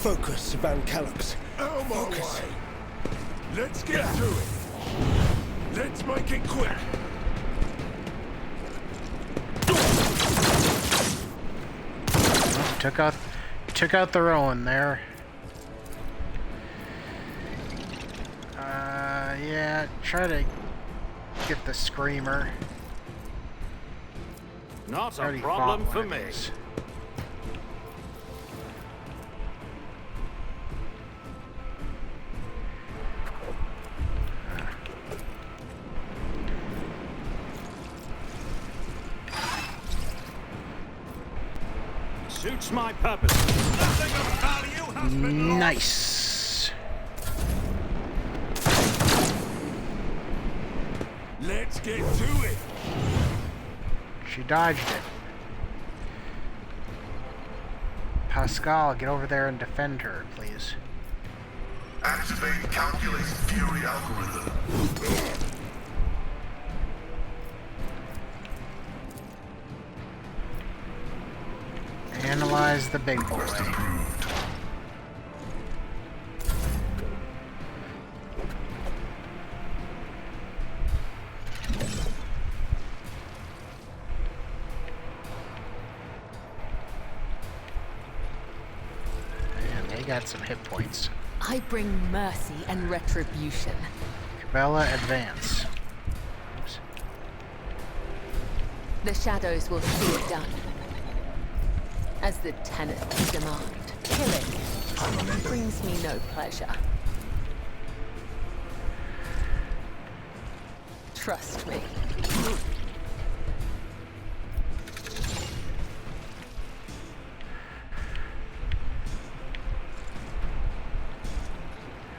Focus, Van Callux. Out my way. Let's get to it. Let's make it quick. Took out the Rowan there. Yeah, try to get the Screamer. Not a Already problem fought for one of me. these. Suits my purpose. Nothing of value has been lost. Nice. Let's get to it. She dodged it. Pascal, get over there and defend her, please. Activate calculate fury algorithm. Analyze the big boy. Approved. And they got some hit points. I bring mercy and retribution. Cabela, advance. Oops. The shadows will see it done. As the tenets demand. Killing brings me no pleasure. Trust me.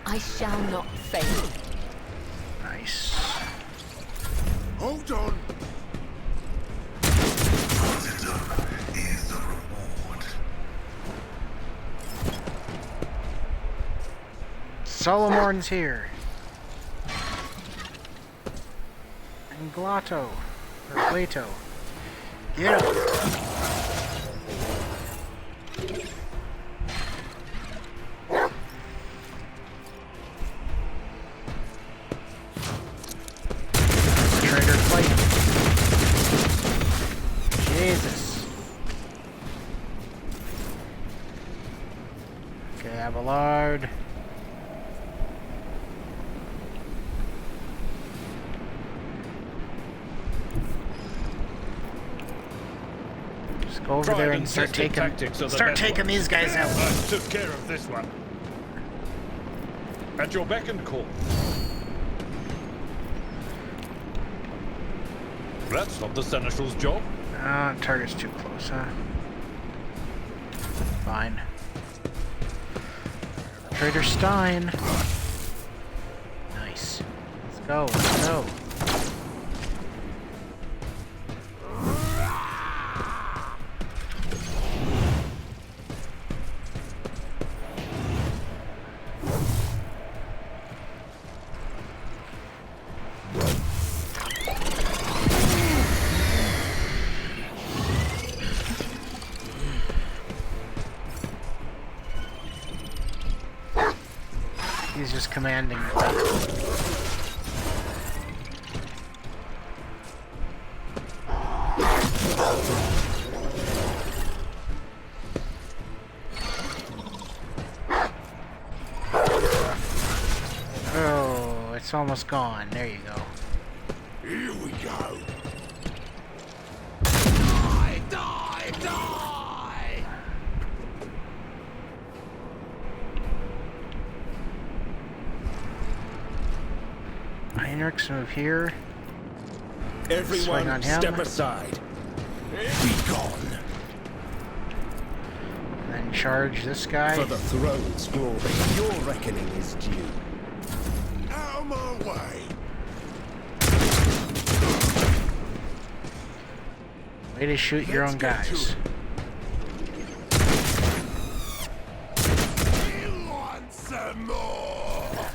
I shall not fail. Nice. Hold on. Martyrdom is the reward. Solomorn's here. Glotto. Or Plato. Get him! Trader fight. Jesus. Okay, Abelard. Just go over there and start taking these guys out. I took care of this one. At your beck and call. That's not the Seneschal's job. Target's too close, huh? Fine. Trader Stein. Nice. Let's go, let's go. He's just commanding the Oh, it's almost gone. There you go. Here we go. Die, die, die! Heinrichs move here. Swing Everyone, on him. step aside. Be gone. And then charge this guy. For the throne's glory, your reckoning is due. Out of my way! Way to shoot your own guys. You want some more?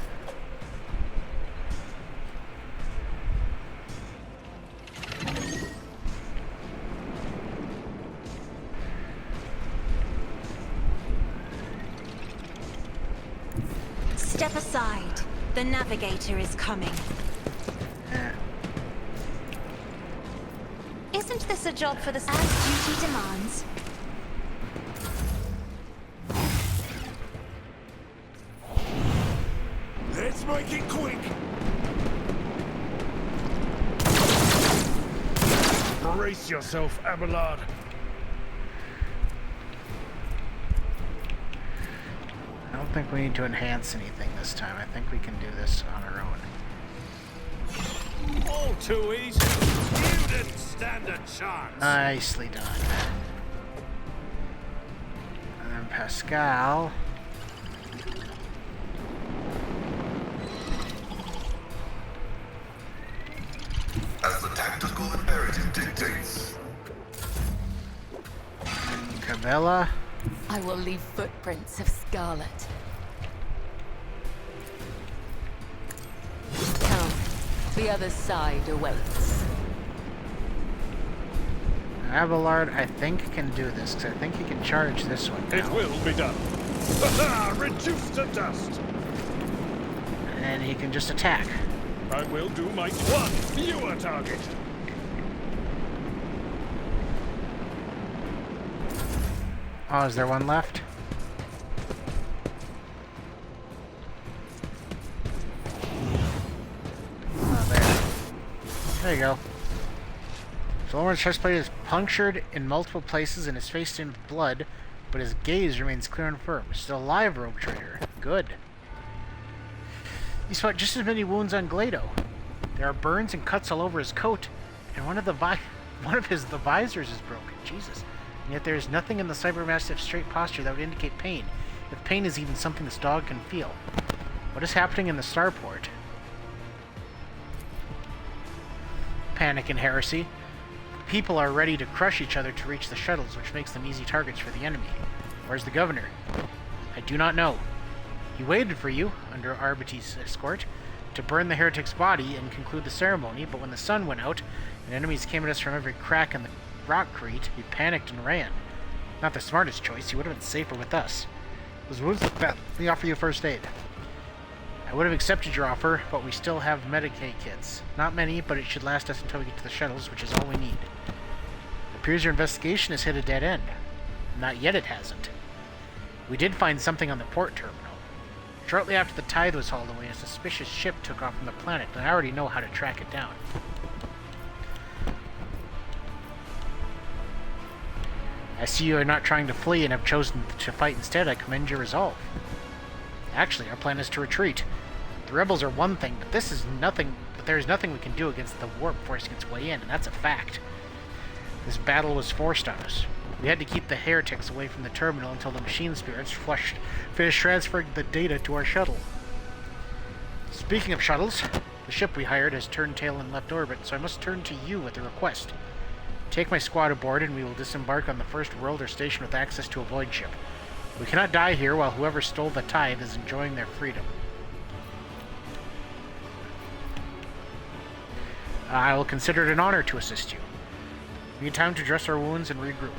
Step aside. The navigator is coming. Eh. Isn't this a job for the as duty demands? Let's make it quick! Brace yourself, Abelard. I don't think we need to enhance anything this time. I think we can do this on our own. All too easy. You didn't stand a chance. Nicely done. And then Pascal. As the tactical imperative dictates. And Cabela. I will leave footprints of scarlet. Come, the other side awaits. Abelard, I think, can do this, because I think he can charge this one now. It will be done. Reduced to dust. And he can just attack. I will do my one fewer target. Oh, is there one left? Oh, there. There you go. Solomor's chestplate is punctured in multiple places and his face stained with blood, but his gaze remains clear and firm. Still alive, Rogue Trader. Good. He's fought just as many wounds on Glado. There are burns and cuts all over his coat, and one of the visors is broken. Jesus. And yet there is nothing in the Cybermastiff's straight posture that would indicate pain, if pain is even something this dog can feel. What is happening in the starport? Panic and heresy. People are ready to crush each other to reach the shuttles, which makes them easy targets for the enemy. Where's the governor? I do not know. He waited for you, under Arbity's escort, to burn the heretic's body and conclude the ceremony, but when the sun went out and enemies came at us from every crack in the rockcrete, we panicked and ran. Not the smartest choice. You would have been safer with us. Those wounds look bad. Let me offer you first aid. I would have accepted your offer, but we still have Medicaid kits. Not many, but it should last us until we get to the shuttles, which is all we need. It appears your investigation has hit a dead end. Not yet it hasn't. We did find something on the port terminal. Shortly after the tithe was hauled away, a suspicious ship took off from the planet, and I already know how to track it down. I see you are not trying to flee and have chosen to fight instead. I commend your resolve. Actually, our plan is to retreat. The rebels are one thing, but there is nothing we can do against the warp forcing its way in, and that's a fact. This battle was forced on us. We had to keep the heretics away from the terminal until the machine spirits finished transferring the data to our shuttle. Speaking of shuttles, the ship we hired has turned tail and left orbit, so I must turn to you with a request. Take my squad aboard and we will disembark on the first world or station with access to a void ship. We cannot die here while whoever stole the tithe is enjoying their freedom. I will consider it an honor to assist you. We need time to dress our wounds and regroup.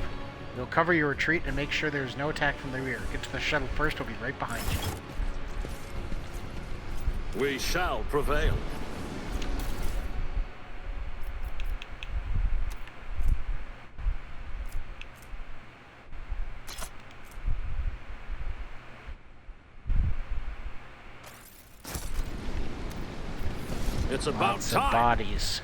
We'll cover your retreat and make sure there is no attack from the rear. Get to the shuttle first, we'll be right behind you. We shall prevail. It's about Lots time. of bodies.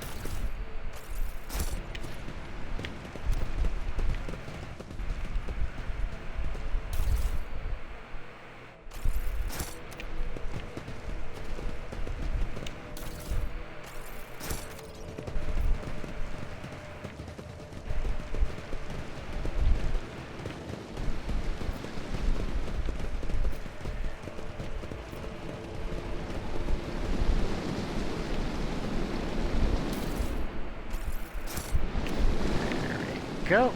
Go.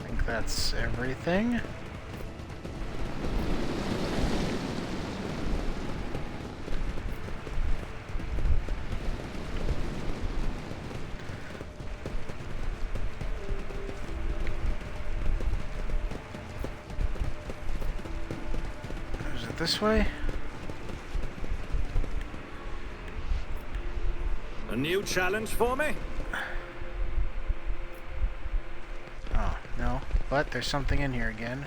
I think that's everything. Is it this way? A new challenge for me? Oh, no. But there's something in here again.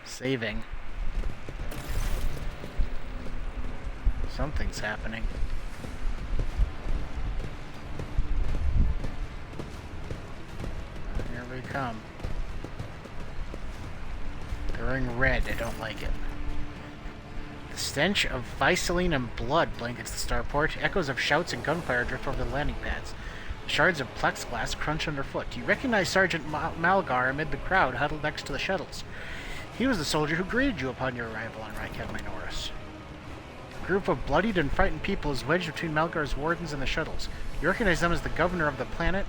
Saving. Something's happening. Here we come. They're wearing red. I don't like it. The stench of Visaline and blood blankets the starport. Echoes of shouts and gunfire drift over the landing pads. Shards of plexiglass crunch underfoot. You recognize Sergeant Malgar amid the crowd huddled next to the shuttles. He was the soldier who greeted you upon your arrival on Rykad Minoris. A group of bloodied and frightened people is wedged between Malgar's wardens and the shuttles. You recognize them as the governor of the planet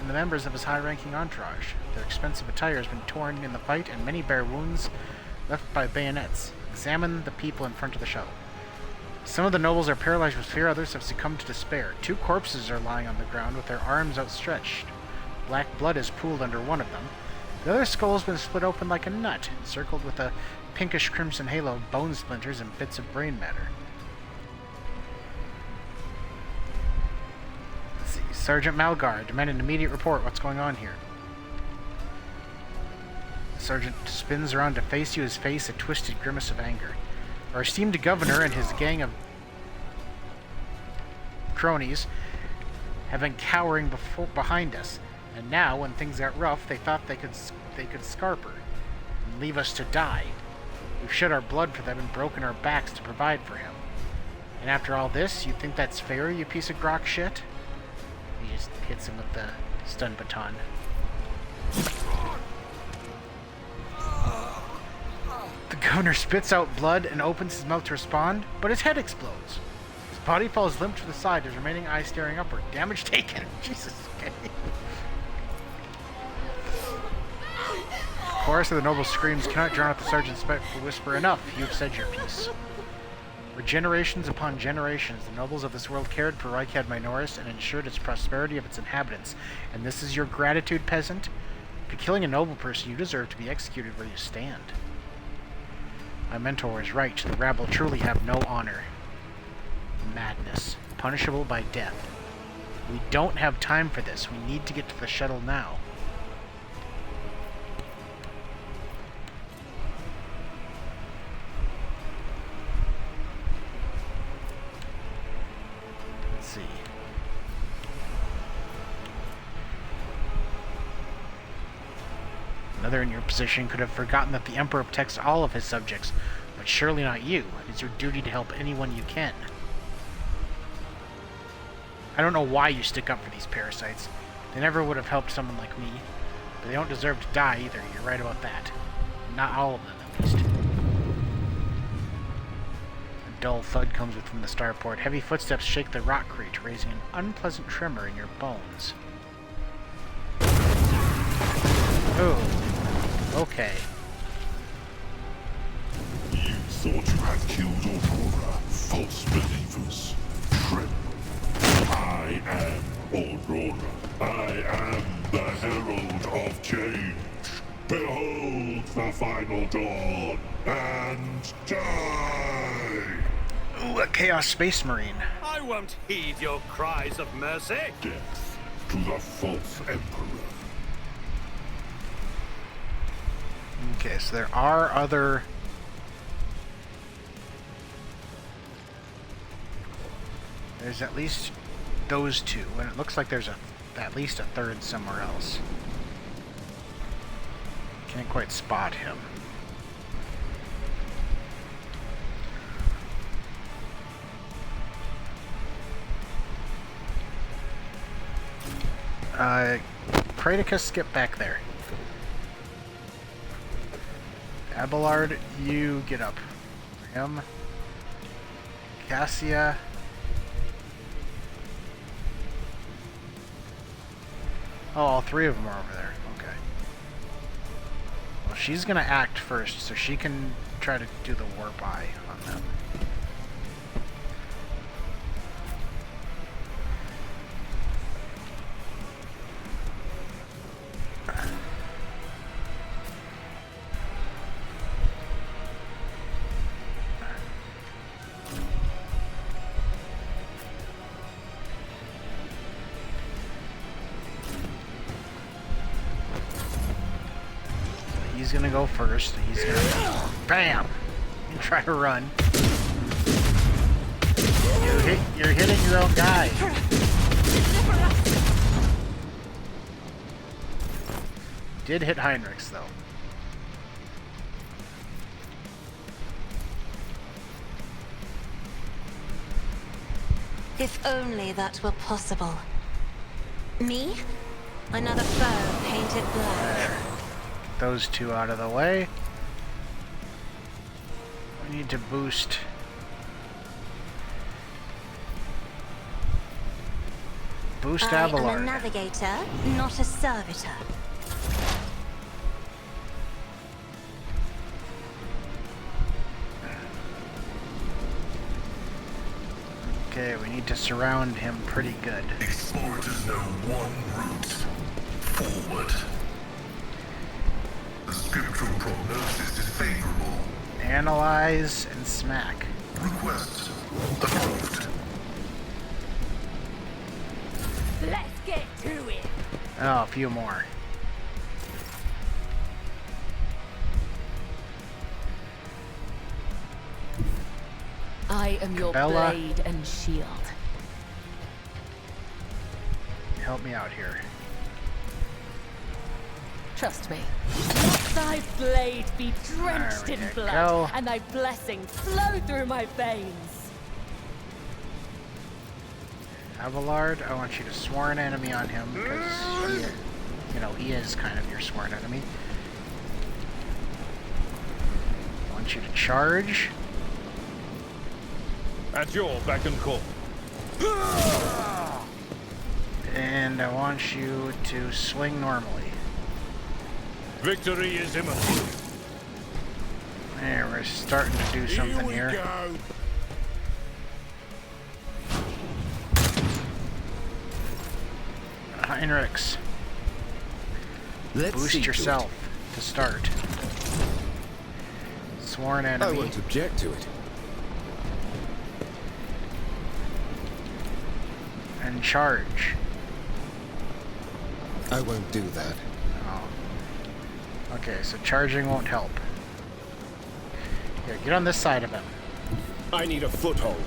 and the members of his high-ranking entourage. Their expensive attire has been torn in the fight, and many bear wounds left by bayonets. Examine the people in front of the shuttle. Some of the nobles are paralyzed with fear, others have succumbed to despair. 2 corpses are lying on the ground with their arms outstretched. Black blood is pooled under one of them. The other skull has been split open like a nut, encircled with a pinkish crimson halo of bone splinters and bits of brain matter. Let's see. Sergeant Malgar, demand an immediate report. What's going on here? The sergeant spins around to face you, his face a twisted grimace of anger. Our esteemed governor and his gang of cronies have been cowering behind us. And now, when things got rough, they thought they could scarper and leave us to die. We've shed our blood for them and broken our backs to provide for him. And after all this, you think that's fair, you piece of grok shit? He just hits him with the stun baton. The governor spits out blood and opens his mouth to respond, but his head explodes. His body falls limp to the side, his remaining eyes staring upward. Damage taken. Jesus, okay. The chorus of the noble screams cannot drown out the sergeant's spiteful whisper. Enough, you have said your piece. For generations upon generations, the nobles of this world cared for Reichad Minoris and ensured its prosperity of its inhabitants. And this is your gratitude, peasant? For killing a noble person, you deserve to be executed where you stand. My mentor is right. The rabble truly have no honor. Madness. Punishable by death. We don't have time for this. We need to get to the shuttle now. Let's see. Another in your position could have forgotten that the Emperor protects all of his subjects, but surely not you. It is your duty to help anyone you can. I don't know why you stick up for these parasites. They never would have helped someone like me, but they don't deserve to die either. You're right about that. Not all of them, at least. A dull thud comes from the starport. Heavy footsteps shake the rock crate, raising an unpleasant tremor in your bones. Oh. Okay. You thought you had killed Aurora, false believers. Trip. I am Aurora. I am the herald of change. Behold the final dawn and die! Ooh, a Chaos Space Marine. I won't heed your cries of mercy. Death to the false emperor. Okay, so there are other... There's at least those two, and it looks like there's at least a third somewhere else. Can't quite spot him. Kraticus, skip back there. Abelard, you get up. Him. Cassia. Oh, all three of them are over there. Okay. Well, she's gonna act first, so she can try to do the warp eye on them. He's gonna go first. He's gonna BAM! And try to run. You're hitting your own guy. Did hit Heinrichs though. If only that were possible. Me? Another foe painted black. There. Those two out of the way. We need to boost. Boost Abelard. I am a navigator, not a servitor. Okay, we need to surround him pretty good. Explorers know one route. Forward. The scriptural prognosis is favorable. Analyze and smack. Request approved. Let's get to it. Oh, a few more. I am your Cabela. blade and shield. Help me out here. Trust me. thy blade be drenched There in we blood, go. and thy blessing flow through my veins. Abelard, I want you to sworn enemy on him because he is kind of your sworn enemy. I want you to charge. At your beck and call. And I want you to swing normally. Victory is imminent. There, we're starting to do something here. Go. Heinrichs, Let's see boost to it. yourself to start. Sworn I enemy. won't object to it. And charge. I won't do that. Oh. Okay, so charging won't help. Here, get on this side of him. I need a foothold.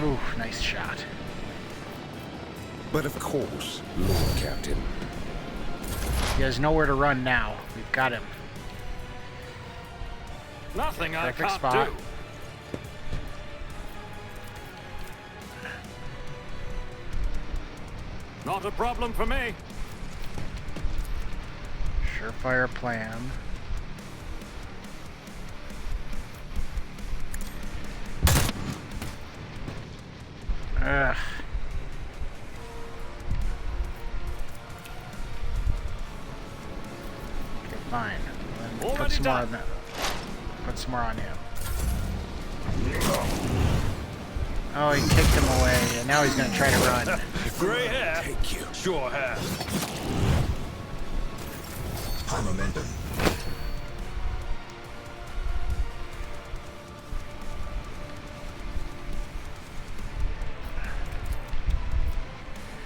Ooh, nice shot. But of course, Lord Captain. He has nowhere to run now. We've got him. Nothing I Perfect can't spot. do. Not a problem for me. Surefire plan. Ugh. Okay, fine. Then put Already some more done. on that. Put some more on him. Oh, he kicked him away, and now he's gonna try to run. Grey hair. Thank you. Sure hair. High momentum.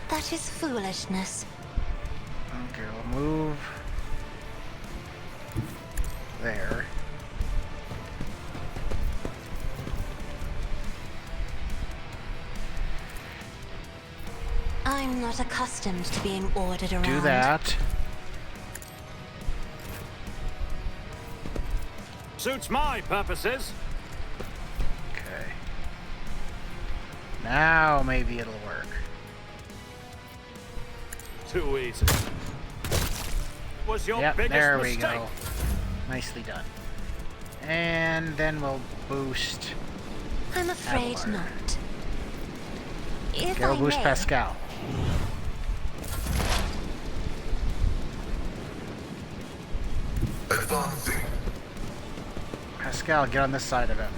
That is foolishness. Okay, we'll move there. I'm not accustomed to being ordered around. Do that. Suits my purposes. Okay. Now maybe it'll work. Too easy. Was your Yep, biggest there mistake. we go. Nicely done. And then we'll boost. I'm afraid Abelard. not. If Okay, we'll I boost may, Pascal. Advancing. Pascal, get on this side of him.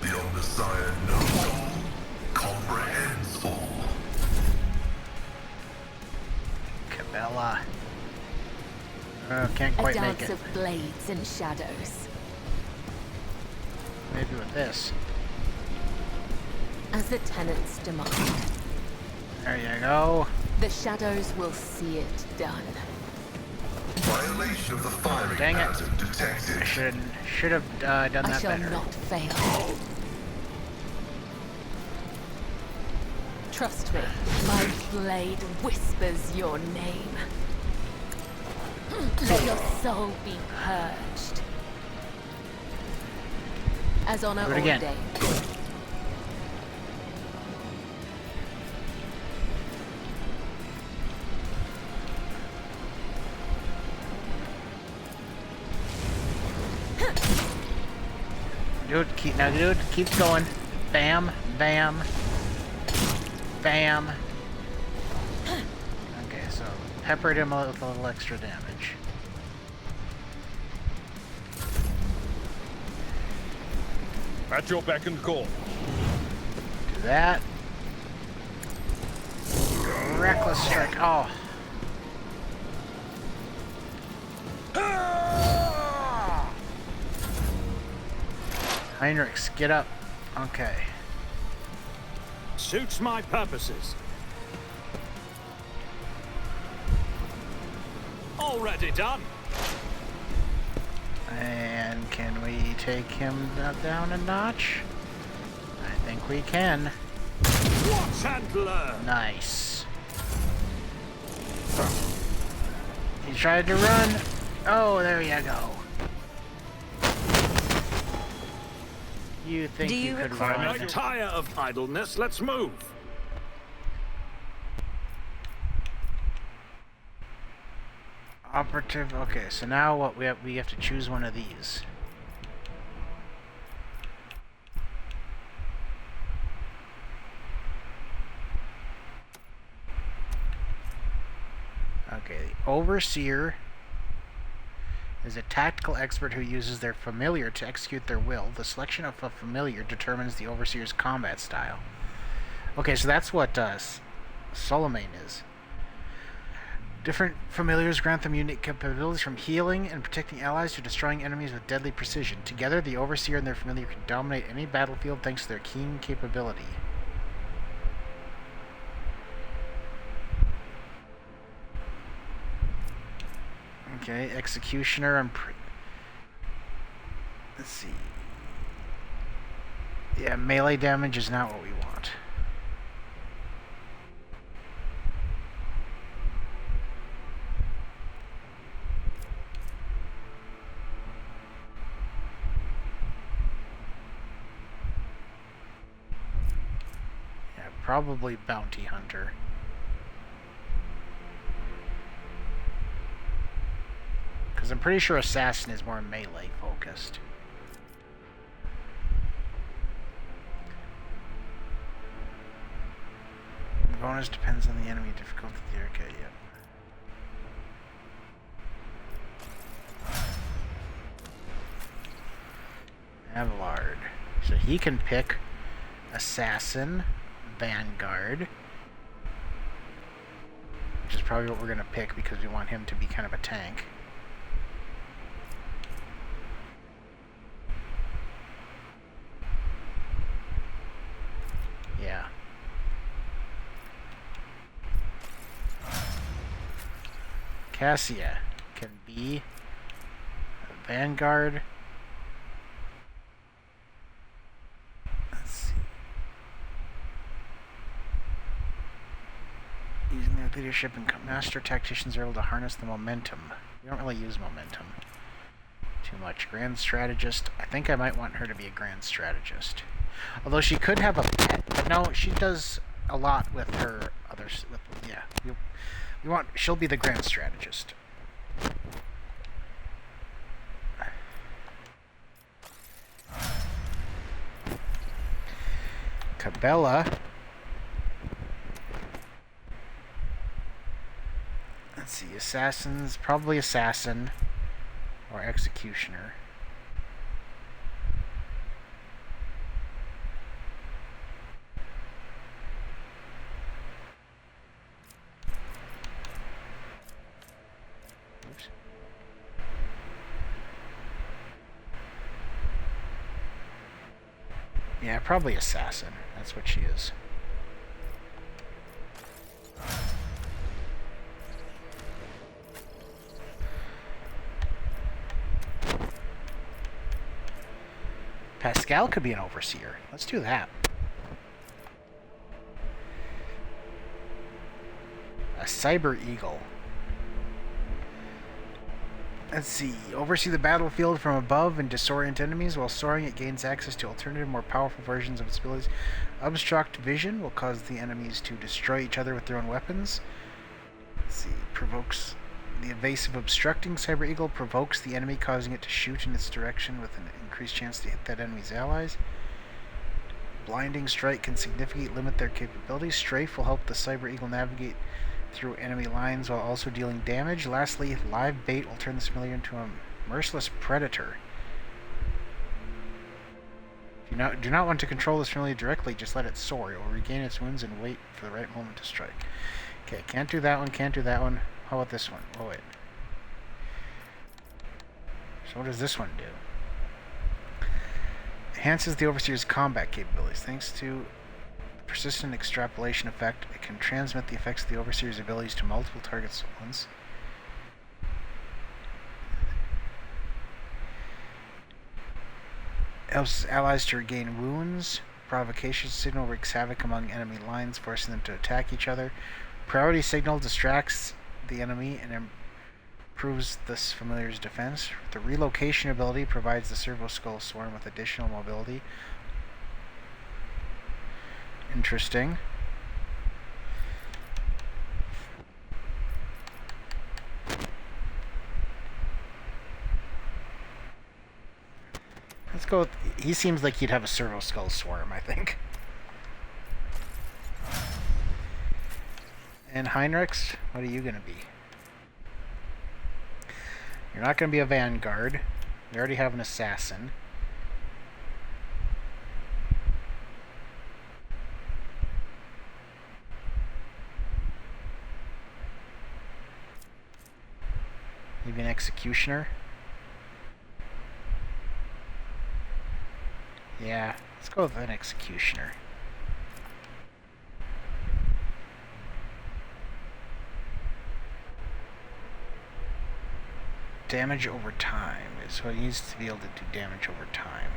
The Omnissiah knows all, comprehends all. Cabela. Can't A quite make dance it. of blades and shadows. Maybe with this. As the tenants demand, There you go. the shadows will see it done. Violation of the firing Dang it. pattern detected. I should have done I that shall better. not fail. Trust me, my blade whispers your name. Let your soul be purged. As honor Do it again. ordained. Dude, keep going. Bam, bam, bam. Okay, so peppered him with a little extra damage. At your beck and call. Do that. Reckless strike. Oh. Heinrichs, get up. Okay. Suits my purposes. Already done. And can we take him down a notch? think we can. Watch and learn! Nice. He tried to run. Oh, there you go. You think Do you you could recall I run? tire of idleness. Let's move. Operative. Okay, so now what we have to choose one of these. Okay, the Overseer is a tactical expert who uses their familiar to execute their will. The selection of a familiar determines the Overseer's combat style. Okay, so that's what Solomane is. Different familiars grant them unique capabilities from healing and protecting allies to destroying enemies with deadly precision. Together, the Overseer and their familiar can dominate any battlefield thanks to their keen capability. Okay, Executioner. Let's see. Yeah, melee damage is not what we want. Yeah, probably Bounty Hunter. Because I'm pretty sure Assassin is more melee focused. The bonus depends on the enemy difficulty. Okay, yeah. Avallard. So he can pick Assassin, Vanguard, which is probably what we're going to pick because we want him to be kind of a tank. Yeah. Cassia can be a Vanguard. Let's see. Using their leadership and master tacticians are able to harness the momentum. We don't really use momentum too much. Grand Strategist. I think I might want her to be a Grand Strategist. Although she could have a pet, but no, she does a lot with her others. Yeah, we want. She'll be the Grand Strategist. Cabela. Let's see, assassins, probably assassin or executioner. Yeah, probably assassin. That's what she is. Pascal could be an overseer. Let's do that. A Cyber Eagle. Let's see. Oversee the battlefield from above and disorient enemies. While soaring, it gains access to alternative, more powerful versions of its abilities. Obstruct vision will cause the enemies to destroy each other with their own weapons. Let's see. Provokes the evasive obstructing Cyber Eagle provokes the enemy, causing it to shoot in its direction with an increased chance to hit that enemy's allies. Blinding Strike can significantly limit their capabilities. Strafe will help the Cyber Eagle navigate through enemy lines while also dealing damage. Lastly, Live Bait will turn the familiar into a merciless predator. If you do not want to control this familiar directly, just let it soar. It will regain its wounds and wait for the right moment to strike. Okay, can't do that one, can't do that one. How about this one? Oh, wait. So what does this one do? Enhances the Overseer's combat capabilities. Thanks to persistent extrapolation effect, it can transmit the effects of the Overseer's abilities to multiple targets at once. Helps allies to regain wounds. provocation signal wreaks havoc among enemy lines, forcing them to attack each other. Priority signal distracts the enemy and improves this familiar's defense. The relocation ability provides the Servo Skull Swarm with additional mobility. Interesting. Let's go with, he seems like he'd have a Servo Skull Swarm, I think. And Heinrichs, what are you going to be? You're not going to be a Vanguard. We already have an Assassin. Maybe an Executioner. Yeah, let's go with an Executioner. Damage over time. So it needs to be able to do damage over time.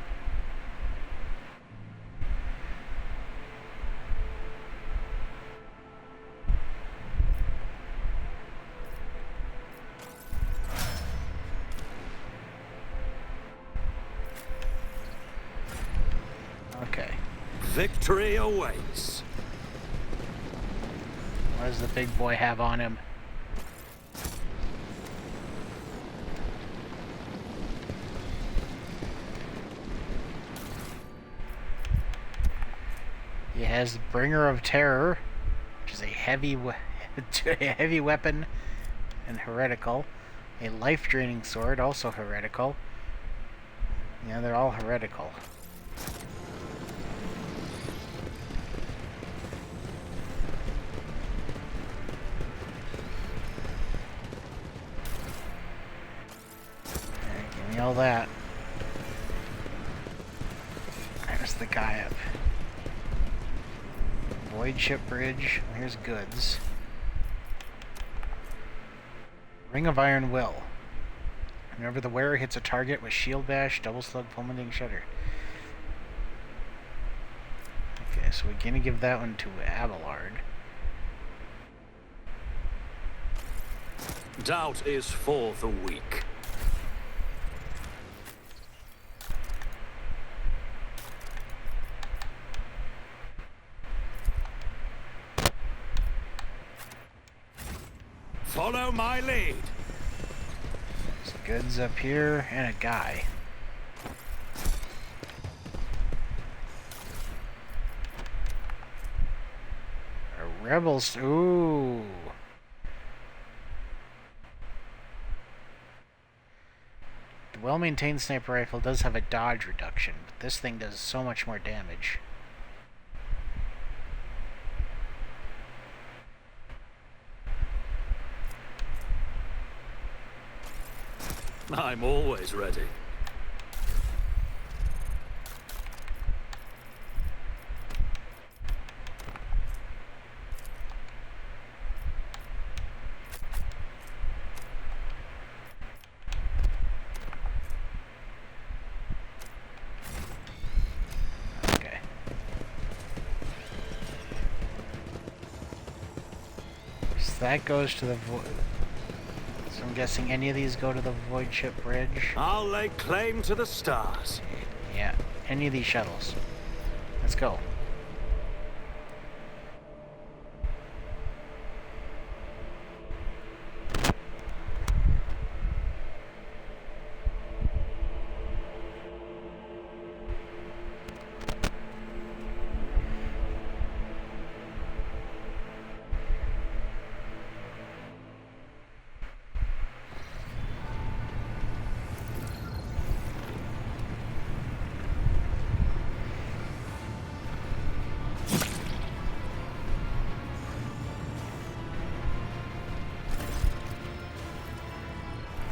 Okay. Victory awaits. What does the big boy have on him? He has Bringer of Terror, which is a heavy weapon and heretical. A life-draining sword, also heretical. Yeah, they're all heretical. Alright, give me all that. There's the guy up. Void Ship Bridge. Here's goods. Ring of Iron Will. Whenever the wearer hits a target with Shield Bash, Double Slug, Fulminating Shudder. Okay, so we're gonna give that one to Abelard. Doubt is for the weak. Follow my lead. There's goods up here and a guy. A rebels. Ooh. The well-maintained sniper rifle does have a dodge reduction, but this thing does so much more damage. I'm always ready. Okay. So that goes to the void. So I'm guessing any of these go to the Void Ship Bridge. I'll lay claim to the stars. Yeah, any of these shuttles. Let's go.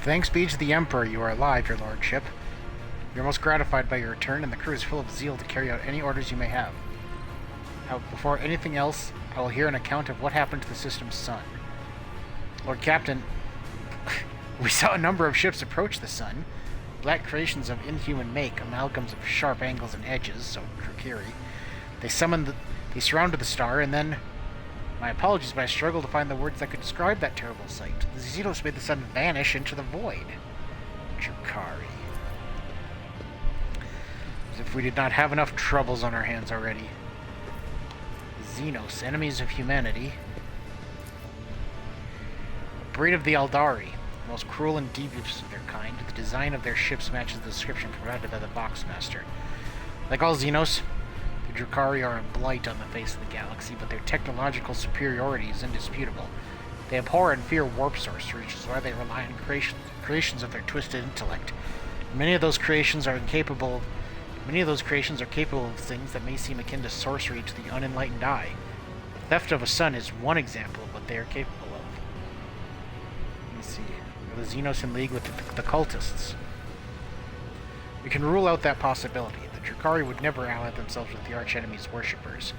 Thanks be to the Emperor, you are alive, your lordship. We are most gratified by your return, and the crew is full of zeal to carry out any orders you may have. Now, before anything else, I will hear an account of what happened to the system's sun. Lord Captain, we saw a number of ships approach the sun. Black creations of inhuman make, amalgams of sharp angles and edges, so Krukiri. They surrounded the star, and then... My apologies, but I struggle to find the words that could describe that terrible sight. The Xenos made the sun vanish into the void. Drukhari. As if we did not have enough troubles on our hands already. Xenos, enemies of humanity. A breed of the Aldari, the most cruel and devious of their kind. The design of their ships matches the description provided by the Boxmaster. Like all Xenos, the Drukhari are a blight on the face of the galaxy, but their technological superiority is indisputable. They abhor and fear warp sorcery, which is why they rely on creations of their twisted intellect. Many of those creations are capable of things that may seem akin to sorcery to the unenlightened eye. The theft of a sun is one example of what they are capable of. Let me see. Are the Xenos in league with the cultists? We can rule out that possibility. The Drukhari would never ally themselves with the archenemy's worshippers.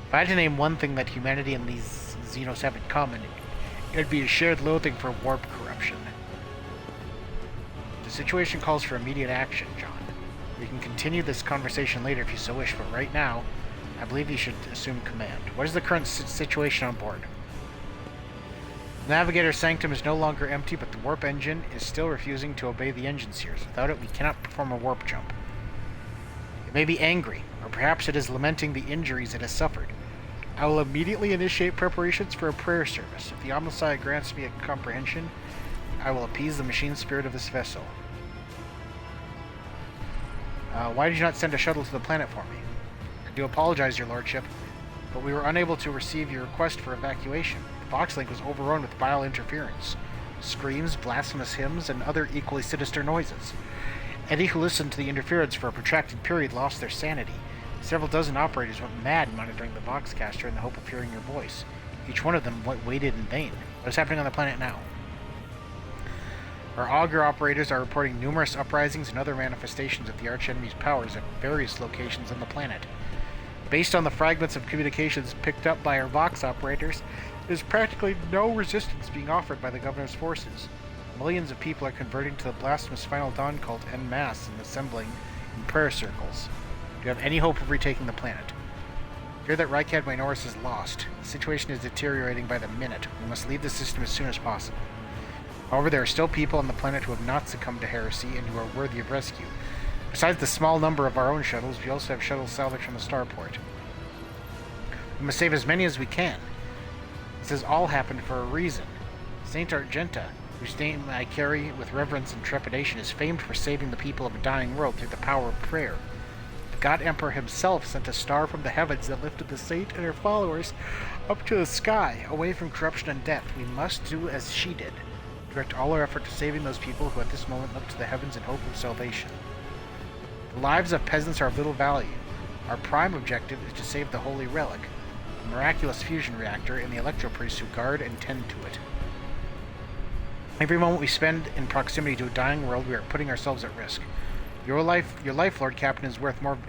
If I had to name one thing that humanity and these Xenos have in common, it would be a shared loathing for warp corruption. The situation calls for immediate action, John. We can continue this conversation later if you so wish, but right now, I believe you should assume command. What is the current situation on board? The Navigator's sanctum is no longer empty, but the warp engine is still refusing to obey the engine sears. Without it, we cannot perform a warp jump. It may be angry, or perhaps it is lamenting the injuries it has suffered. I will immediately initiate preparations for a prayer service. If the Omnissiah grants me a comprehension, I will appease the machine spirit of this vessel. Why did you not send a shuttle to the planet for me? I do apologize, your lordship, but we were unable to receive your request for evacuation. The Boxlink was overrun with vile interference. Screams, blasphemous hymns, and other equally sinister noises. Any who listened to the interference for a protracted period lost their sanity. Several dozen operators went mad monitoring the Boxcaster in the hope of hearing your voice. Each one of them waited in vain. What is happening on the planet now? Our augur operators are reporting numerous uprisings and other manifestations of the archenemy's powers at various locations on the planet. Based on the fragments of communications picked up by our Vox operators, there's practically no resistance being offered by the Governor's forces. Millions of people are converting to the blasphemous Final Dawn cult en masse and assembling in prayer circles. Do you have any hope of retaking the planet? Fear that Rykad Minoris is lost. The situation is deteriorating by the minute. We must leave the system as soon as possible. However, there are still people on the planet who have not succumbed to heresy and who are worthy of rescue. Besides the small number of our own shuttles, we also have shuttles salvaged from the starport. We must save as many as we can. This has all happened for a reason. Saint Argenta, whose name I carry with reverence and trepidation, is famed for saving the people of a dying world through the power of prayer. The God Emperor himself sent a star from the heavens that lifted the saint and her followers up to the sky, away from corruption and death. We must do as she did. Direct all our effort to saving those people who at this moment look to the heavens in hope of salvation. The lives of peasants are of little value. Our prime objective is to save the Holy Relic, a miraculous fusion reactor, and the electropriests who guard and tend to it. Every moment we spend in proximity to a dying world, we are putting ourselves at risk. Your life, Lord Captain,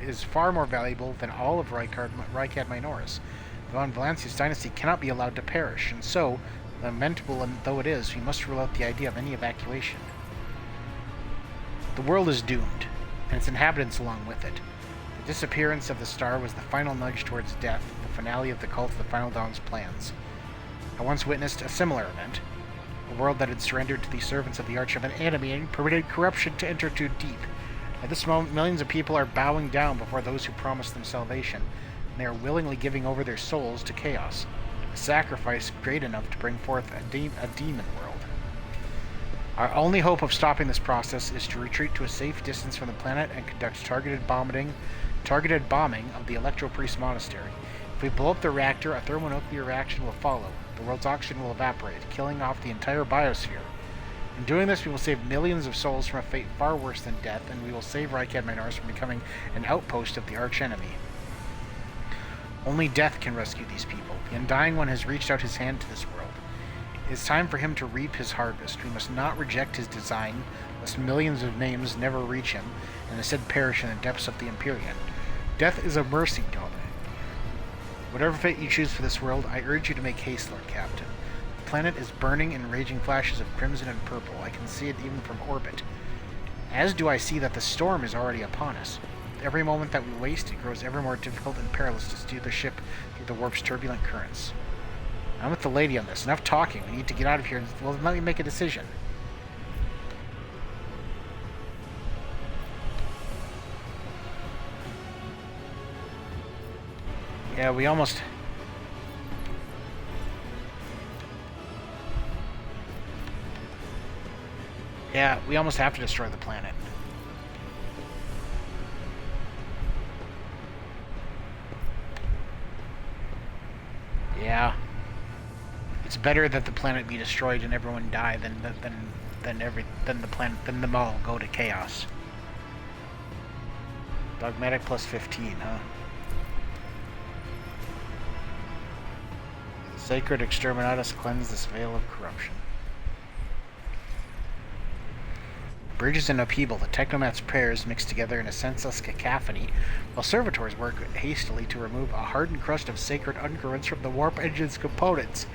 is far more valuable than all of Rykad Minoris. The Von Valancius dynasty cannot be allowed to perish, and so, lamentable though it is, we must rule out the idea of any evacuation. The world is doomed, and its inhabitants along with it. The disappearance of the star was the final nudge towards death, the finale of the cult of the Final Dawn's plans. I once witnessed a similar event, a world that had surrendered to the servants of the Arch of an Enemy and permitted corruption to enter too deep. At this moment, millions of people are bowing down before those who promised them salvation, and they are willingly giving over their souls to chaos. A sacrifice great enough to bring forth a demon world. Our only hope of stopping this process is to retreat to a safe distance from the planet and conduct targeted bombing of the Electropriest Monastery. If we blow up the reactor, a thermonuclear reaction will follow. The world's oxygen will evaporate, killing off the entire biosphere. In doing this, we will save millions of souls from a fate far worse than death, and we will save Rykad Minoris from becoming an outpost of the archenemy. Only death can rescue these people. The Undying One has reached out his hand to this world. It is time for him to reap his harvest. We must not reject his design, lest millions of names never reach him, and instead perish in the depths of the Empyrean. Death is a mercy, Dominic. Whatever fate you choose for this world, I urge you to make haste, Lord Captain. The planet is burning in raging flashes of crimson and purple. I can see it even from orbit. As do I see that the storm is already upon us. every moment that we waste, it grows ever more difficult and perilous to steer the ship through the warp's turbulent currents. I'm with the lady on this. Enough talking. We need to get out of here and well, let me make a decision. Yeah, we almost... Yeah, we almost have to destroy the planet. Yeah. It's better that the planet be destroyed and everyone die than them all go to chaos. Dogmatic plus 15, huh? Sacred Exterminatus, cleanse this veil of corruption. Bridge is in upheaval. The Technomat's prayers mix together in a senseless cacophony, while servitors work hastily to remove a hardened crust of sacred undercurrents from the warp engine's components.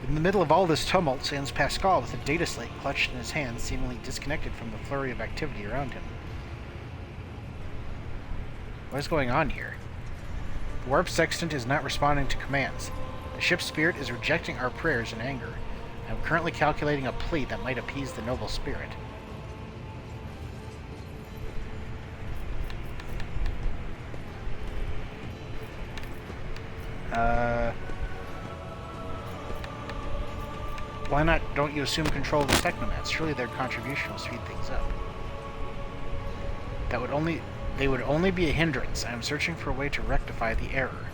In the middle of all this tumult stands Pascal with a data slate clutched in his hand, seemingly disconnected from the flurry of activity around him. What is going on here? The warp sextant is not responding to commands. The ship's spirit is rejecting our prayers in anger. I'm currently calculating a plea that might appease the noble spirit. Why not don't you assume control of the Technomats? Surely their contribution will speed things up. They would only be a hindrance. I am searching for a way to rectify the error.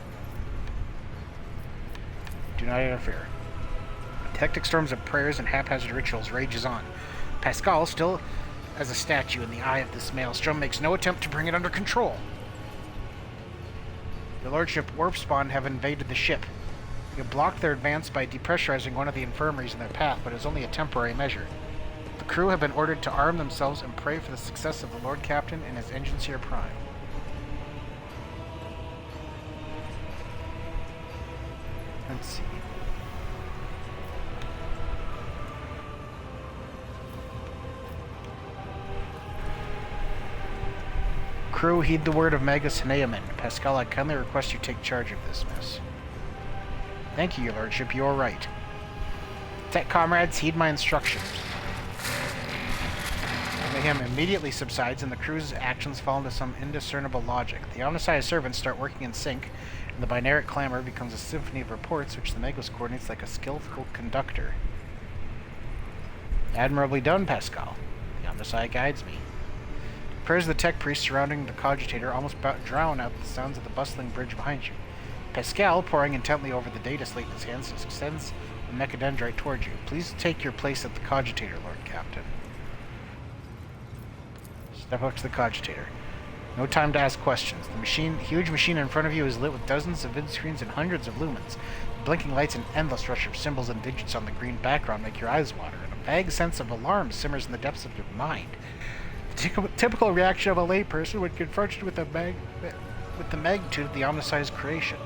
Do not interfere. Hectic storms of prayers and haphazard rituals rages on. Pascal, still as a statue in the eye of this maelstrom, makes no attempt to bring it under control. Your Lordship, warp spawn have invaded the ship. You blocked their advance by depressurizing one of the infirmaries in their path, but it's only a temporary measure. The crew have been ordered to arm themselves and pray for the success of the Lord Captain and his Engineer Prime. Let's see. Crew, heed the word of Magus Hneaman. Pascal, I kindly request you take charge of this mess. Thank you, Your Lordship. You are right. Tech comrades, heed my instructions. The mayhem immediately subsides, and the crew's actions fall into some indiscernible logic. The Omnissiah servants start working in sync, and the binaric clamor becomes a symphony of reports which the Magus coordinates like a skillful conductor. Admirably done, Pascal. The Omnissiah guides me. Prayers of the tech priest surrounding the cogitator almost drown out the sounds of the bustling bridge behind you. Pascal, poring intently over the data slate in his hands, extends the mechadendrite toward you. Please take your place at the cogitator, Lord Captain. Step up to the cogitator. No time to ask questions. The huge machine in front of you is lit with dozens of vid screens and hundreds of lumens. The blinking lights and endless rush of symbols and digits on the green background make your eyes water, and a vague sense of alarm simmers in the depths of your mind. The typical reaction of a layperson when confronted with the magnitude of the Omnissiah's creation.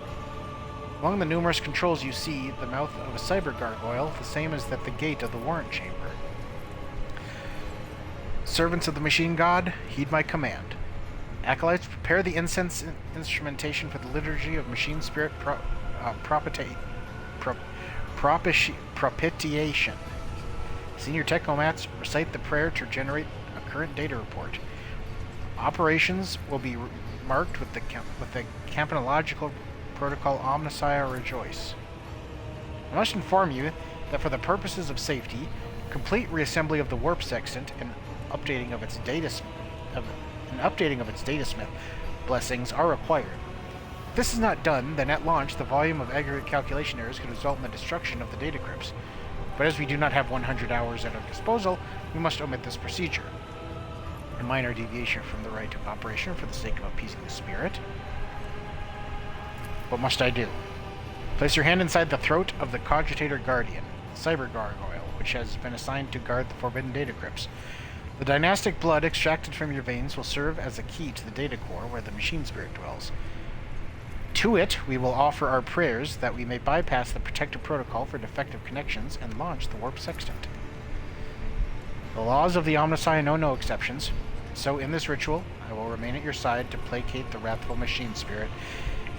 Among the numerous controls you see, the mouth of a cyber gargoyle, the same as at the gate of the warrant chamber. Servants of the machine god, heed my command. Acolytes, prepare the incense instrumentation for the liturgy of machine spirit propitiation. Senior Technomats, recite the prayer to generate a current data report. Operations will be marked with the campanological protocol Omnissiah Rejoice. I must inform you that for the purposes of safety, complete reassembly of the warp sextant and updating of its datasmith blessings are required. If this is not done, then at launch the volume of aggregate calculation errors could result in the destruction of the data crypts. But as we do not have 100 hours at our disposal, we must omit this procedure. A minor deviation from the right of operation for the sake of appeasing the spirit. What must I do? Place your hand inside the throat of the Cogitator Guardian, the Cyber Gargoyle, which has been assigned to guard the forbidden data crypts. The dynastic blood extracted from your veins will serve as a key to the data core where the machine spirit dwells. To it, we will offer our prayers that we may bypass the protective protocol for defective connections and launch the warp sextant. The laws of the Omnissiah know no exceptions. So in this ritual, I will remain at your side to placate the wrathful machine spirit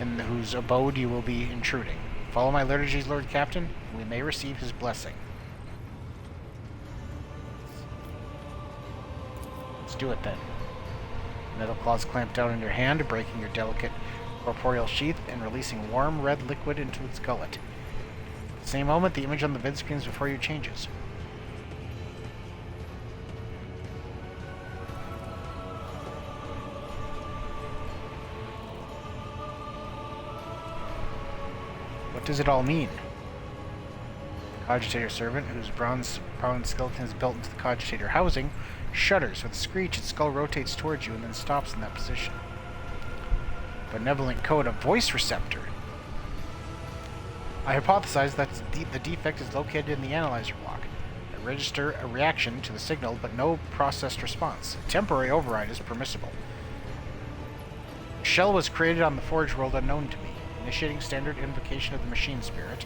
in whose abode you will be intruding. Follow my liturgies, Lord Captain, and we may receive his blessing. Let's do it then. Metal claws clamp down in your hand, breaking your delicate corporeal sheath and releasing warm red liquid into its gullet. At the same moment, the image on the vid screens before you changes. What does it all mean? The cogitator servant, whose bronze skeleton is built into the cogitator housing, shudders. With a screech, its skull rotates towards you and then stops in that position. Benevolent code, a voice receptor. I hypothesize that the defect is located in the analyzer block. I register a reaction to the signal, but no processed response. A temporary override is permissible. Shell was created on the Forge world unknown to me. Initiating standard invocation of the machine spirit.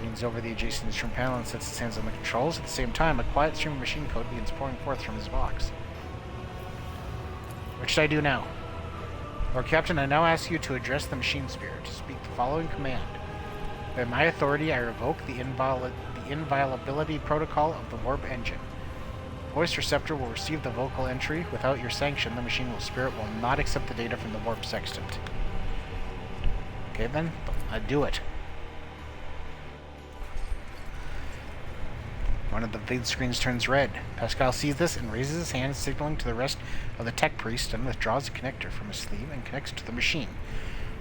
Leans over the adjacent instrument panel and sets his hands on the controls. At the same time, a quiet stream of machine code begins pouring forth from his box. What should I do now? Lord Captain, I now ask you to address the machine spirit, to speak the following command. By my authority, I revoke the inviolability protocol of the warp engine. The voice receptor will receive the vocal entry. Without your sanction, the machine spirit will not accept the data from the warp sextant. Okay then, I do it. One of the vid screens turns red. Pascal sees this and raises his hand, signaling to the rest of the tech priest, and withdraws a connector from his sleeve and connects to the machine.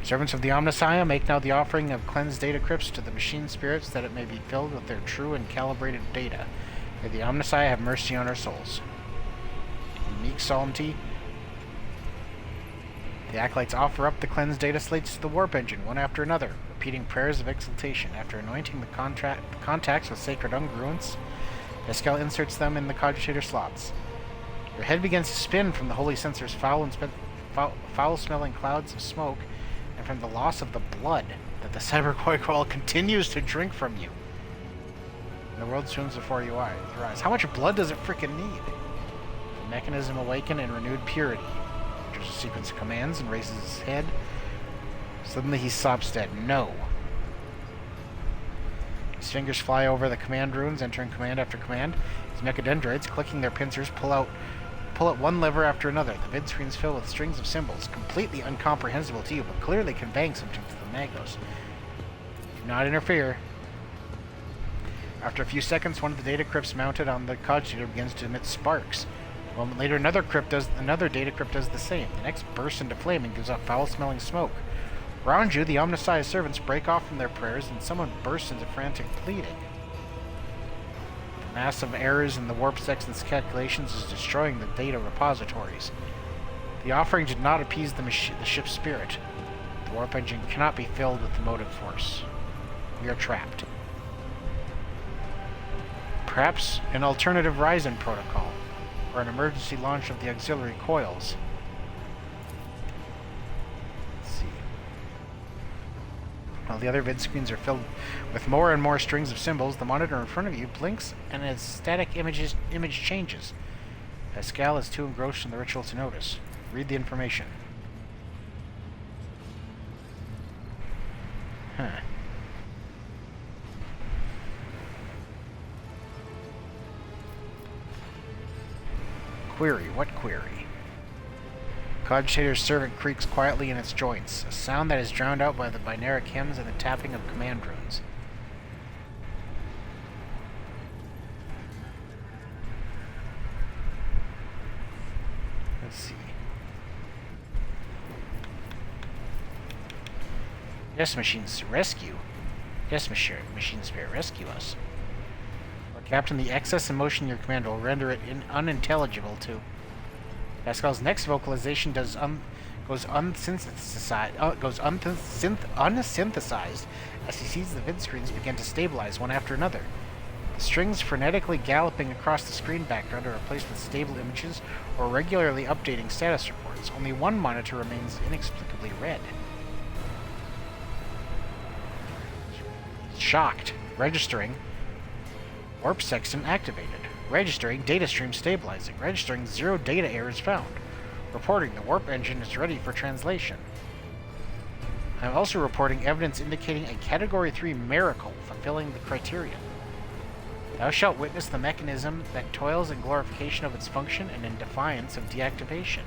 Servants of the Omnissiah, make now the offering of cleansed data crypts to the machine spirits, that it may be filled with their true and calibrated data. May the Omnissiah have mercy on our souls. In meek solemnity, the acolytes offer up the cleansed data slates to the warp engine, one after another, repeating prayers of exaltation. After anointing the contacts with sacred ungruence, Pascal inserts them in the cogitator slots. Your head begins to spin from the holy sensor's foul-smelling clouds of smoke, and from the loss of the blood that the cybercoil continues to drink from you. And the world swims before your eyes. How much blood does it frickin' need? The mechanism awaken in renewed purity. Enters a sequence of commands and raises his head. Suddenly he stops dead. No. His fingers fly over the command runes, entering command after command. His mechadendroids, clicking their pincers, pull out one lever after another. The vid screens fill with strings of symbols, completely incomprehensible to you, but clearly conveying something to the Magos. Do not interfere. After a few seconds, one of the data crypts mounted on the cogitator begins to emit sparks. A moment later, another data crypt does the same. The next bursts into flame and gives off foul-smelling smoke. Around you, the Omnissiah servants break off from their prayers, and someone bursts into frantic pleading. The mass of errors in the warp sextant's calculations is destroying the data repositories. The offering did not appease the ship's spirit. The warp engine cannot be filled with the motive force. We are trapped. Perhaps an alternative Ryzen protocol, or an emergency launch of the auxiliary coils. Let's see. While the other vid screens are filled with more and more strings of symbols, the monitor in front of you blinks and its static image changes. Pascal is too engrossed in the ritual to notice. Read the information. Huh. Query. What query? Cogitator's servant creaks quietly in its joints, a sound that is drowned out by the binaric hymns and the tapping of command runes. Let's see. Yes, machines, rescue. Yes, machine spirit, rescue us. Captain, the excess emotion in your command will render it unintelligible to. Pascal's next vocalization goes unsynthesized as he sees the vid screens begin to stabilize one after another. The strings frenetically galloping across the screen background are replaced with stable images or regularly updating status reports. Only one monitor remains inexplicably red. Shocked. Registering. Warp sextant activated. Registering data stream stabilizing. Registering 0 data errors found. Reporting the warp engine is ready for translation. I'm also reporting evidence indicating a Category 3 miracle fulfilling the criterion. Thou shalt witness the mechanism that toils in glorification of its function and in defiance of deactivation.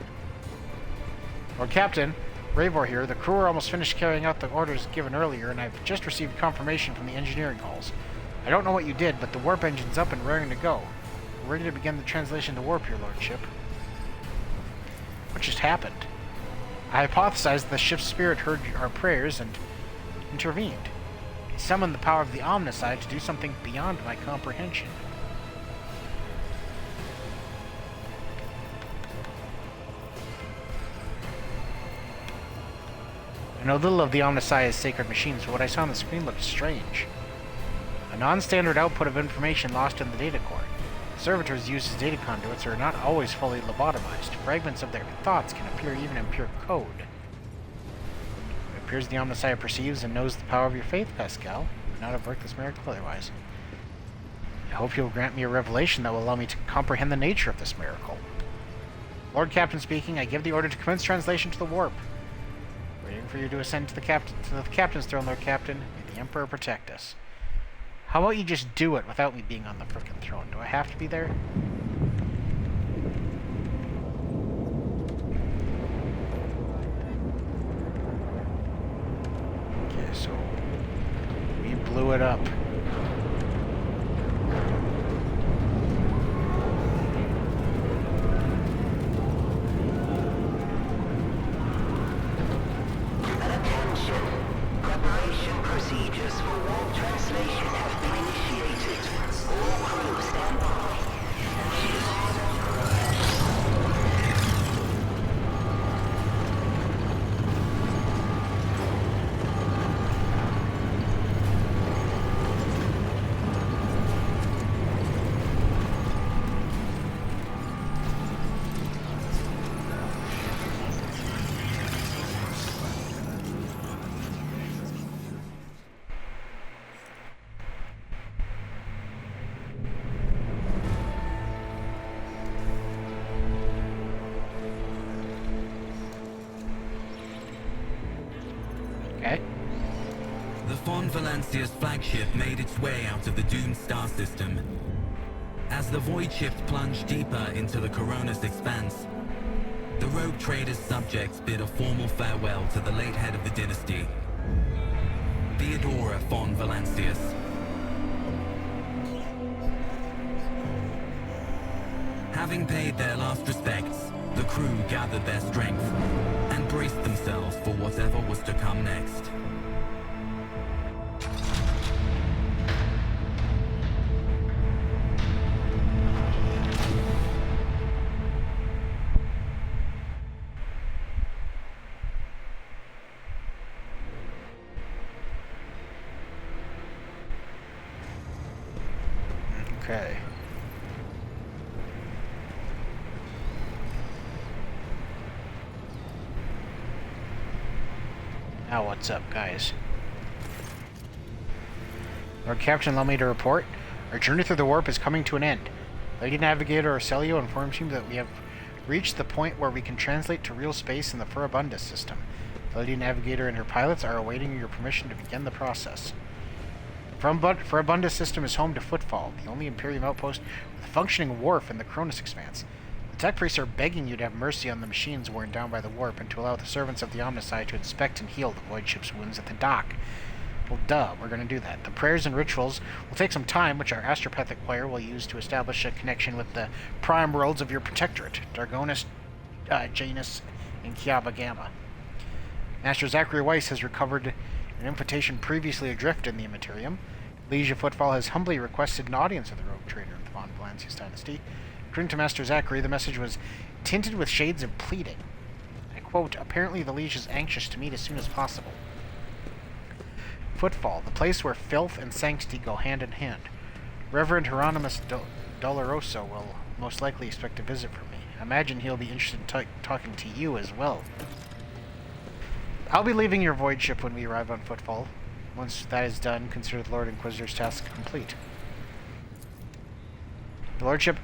Lord Captain, Ravor here. The crew are almost finished carrying out the orders given earlier, and I've just received confirmation from the engineering halls. I don't know what you did, but the warp engine's up and raring to go. We're ready to begin the translation to warp, your lordship. What just happened? I hypothesized the ship's spirit heard our prayers and intervened. It summoned the power of the Omnicide to do something beyond my comprehension. I know little of the Omnissiah's sacred machines, but what I saw on the screen looked strange. A non-standard output of information lost in the data core. Servitors used as data conduits are not always fully lobotomized. Fragments of their thoughts can appear even in pure code. It appears the Omnissiah perceives and knows the power of your faith, Pascal. You would not have worked this miracle otherwise. I hope you'll grant me a revelation that will allow me to comprehend the nature of this miracle. Lord Captain speaking, I give the order to commence translation to the warp. Waiting for you to ascend to the captain's throne, Lord Captain. May the Emperor protect us. How about you just do it without me being on the frickin' throne? Do I have to be there? Okay, so we blew it up. The Von Valancia's flagship made its way out of the doomed star system. As the void shift plunged deeper into the Corona's expanse, the rogue trader's subjects bid a formal farewell to the late head of the dynasty, Theodora von Valancius. Having paid their last respects, the crew gathered their strength and braced themselves for whatever was to come next. Okay. Now what's up, guys? Lord Captain, allow me to report. Our journey through the warp is coming to an end. Lady Navigator Arcelio informs me that we have reached the point where we can translate to real space in the Furibunda system. Lady Navigator and her pilots are awaiting your permission to begin the process. Furibunda system is home to Footfall, the only Imperium outpost with a functioning wharf in the Cronus Expanse. The tech priests are begging you to have mercy on the machines worn down by the warp and to allow the servants of the Omnicide to inspect and heal the void ship's wounds at the dock. Well, duh, we're going to do that. The prayers and rituals will take some time, which our astropathic choir will use to establish a connection with the prime worlds of your protectorate, Dargonis, Janus, and Kiava Gamma. Master Zachary Weiss has recovered an invitation previously adrift in the Immaterium. Liege Footfall has humbly requested an audience with the rogue trader of the Von Valancius dynasty. According to Master Zachary, the message was tinted with shades of pleading. I quote, apparently the Liege is anxious to meet as soon as possible. Footfall, the place where filth and sanctity go hand in hand. Reverend Hieronymus Doloroso will most likely expect a visit from me. I imagine he'll be interested in talking to you as well. I'll be leaving your void ship when we arrive on Footfall. Once that is done, consider the Lord Inquisitor's task complete. Your Lordship,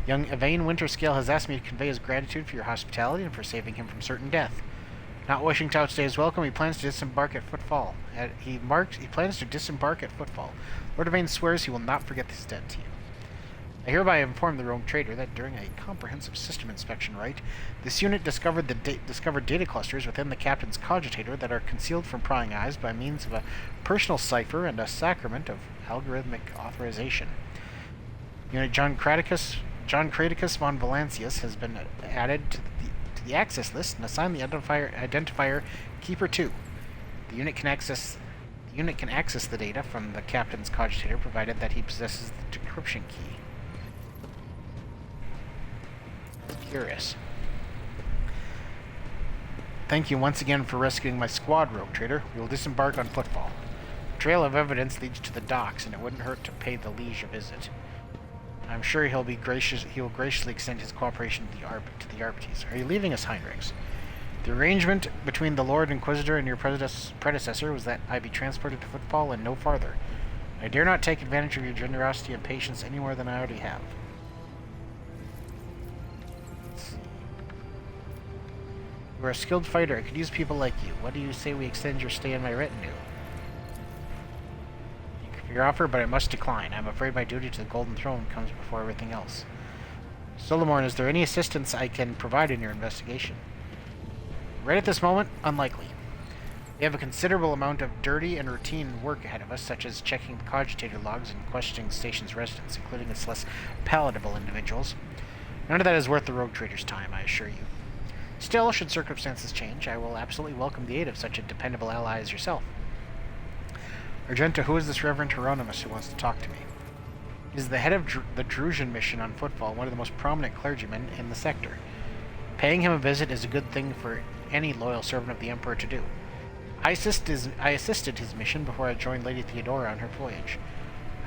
young Yvain Winterscale has asked me to convey his gratitude for your hospitality and for saving him from certain death. Not wishing to outstay his welcome, he plans to disembark at Footfall. He plans to disembark at Footfall. Lord Yvain swears he will not forget this debt to you. I hereby inform the rogue trader that during a comprehensive system inspection this unit discovered data clusters within the captain's cogitator that are concealed from prying eyes by means of a personal cipher and a sacrament of algorithmic authorization. Unit John Craticus von Valancius has been added to the access list and assigned the identifier Keeper 2. The unit can access the data from the captain's cogitator provided that he possesses the decryption key. Curious. Thank you once again for rescuing my squad, rogue trader. We will disembark on Footfall. A trail of evidence leads to the docks, and it wouldn't hurt to pay the liege a visit. I'm sure he will graciously extend his cooperation to the Arbites. Are you leaving us, Heinrichs? The arrangement between the Lord Inquisitor and your predecessor was that I be transported to Footfall and no farther. I dare not take advantage of your generosity and patience any more than I already have. You are a skilled fighter. I could use people like you. What do you say we extend your stay in my retinue? Thank you for your offer, but I must decline. I'm afraid my duty to the Golden Throne comes before everything else. Solomorn, is there any assistance I can provide in your investigation? Right at this moment, unlikely. We have a considerable amount of dirty and routine work ahead of us, such as checking the cogitator logs and questioning the station's residents, including its less palatable individuals. None of that is worth the rogue trader's time, I assure you. Still, should circumstances change, I will absolutely welcome the aid of such a dependable ally as yourself. Argenta, who is this Reverend Hieronymus who wants to talk to me? He is the head of the Drusian mission on Footfall, one of the most prominent clergymen in the sector. Paying him a visit is a good thing for any loyal servant of the Emperor to do. I assisted his mission before I joined Lady Theodora on her voyage.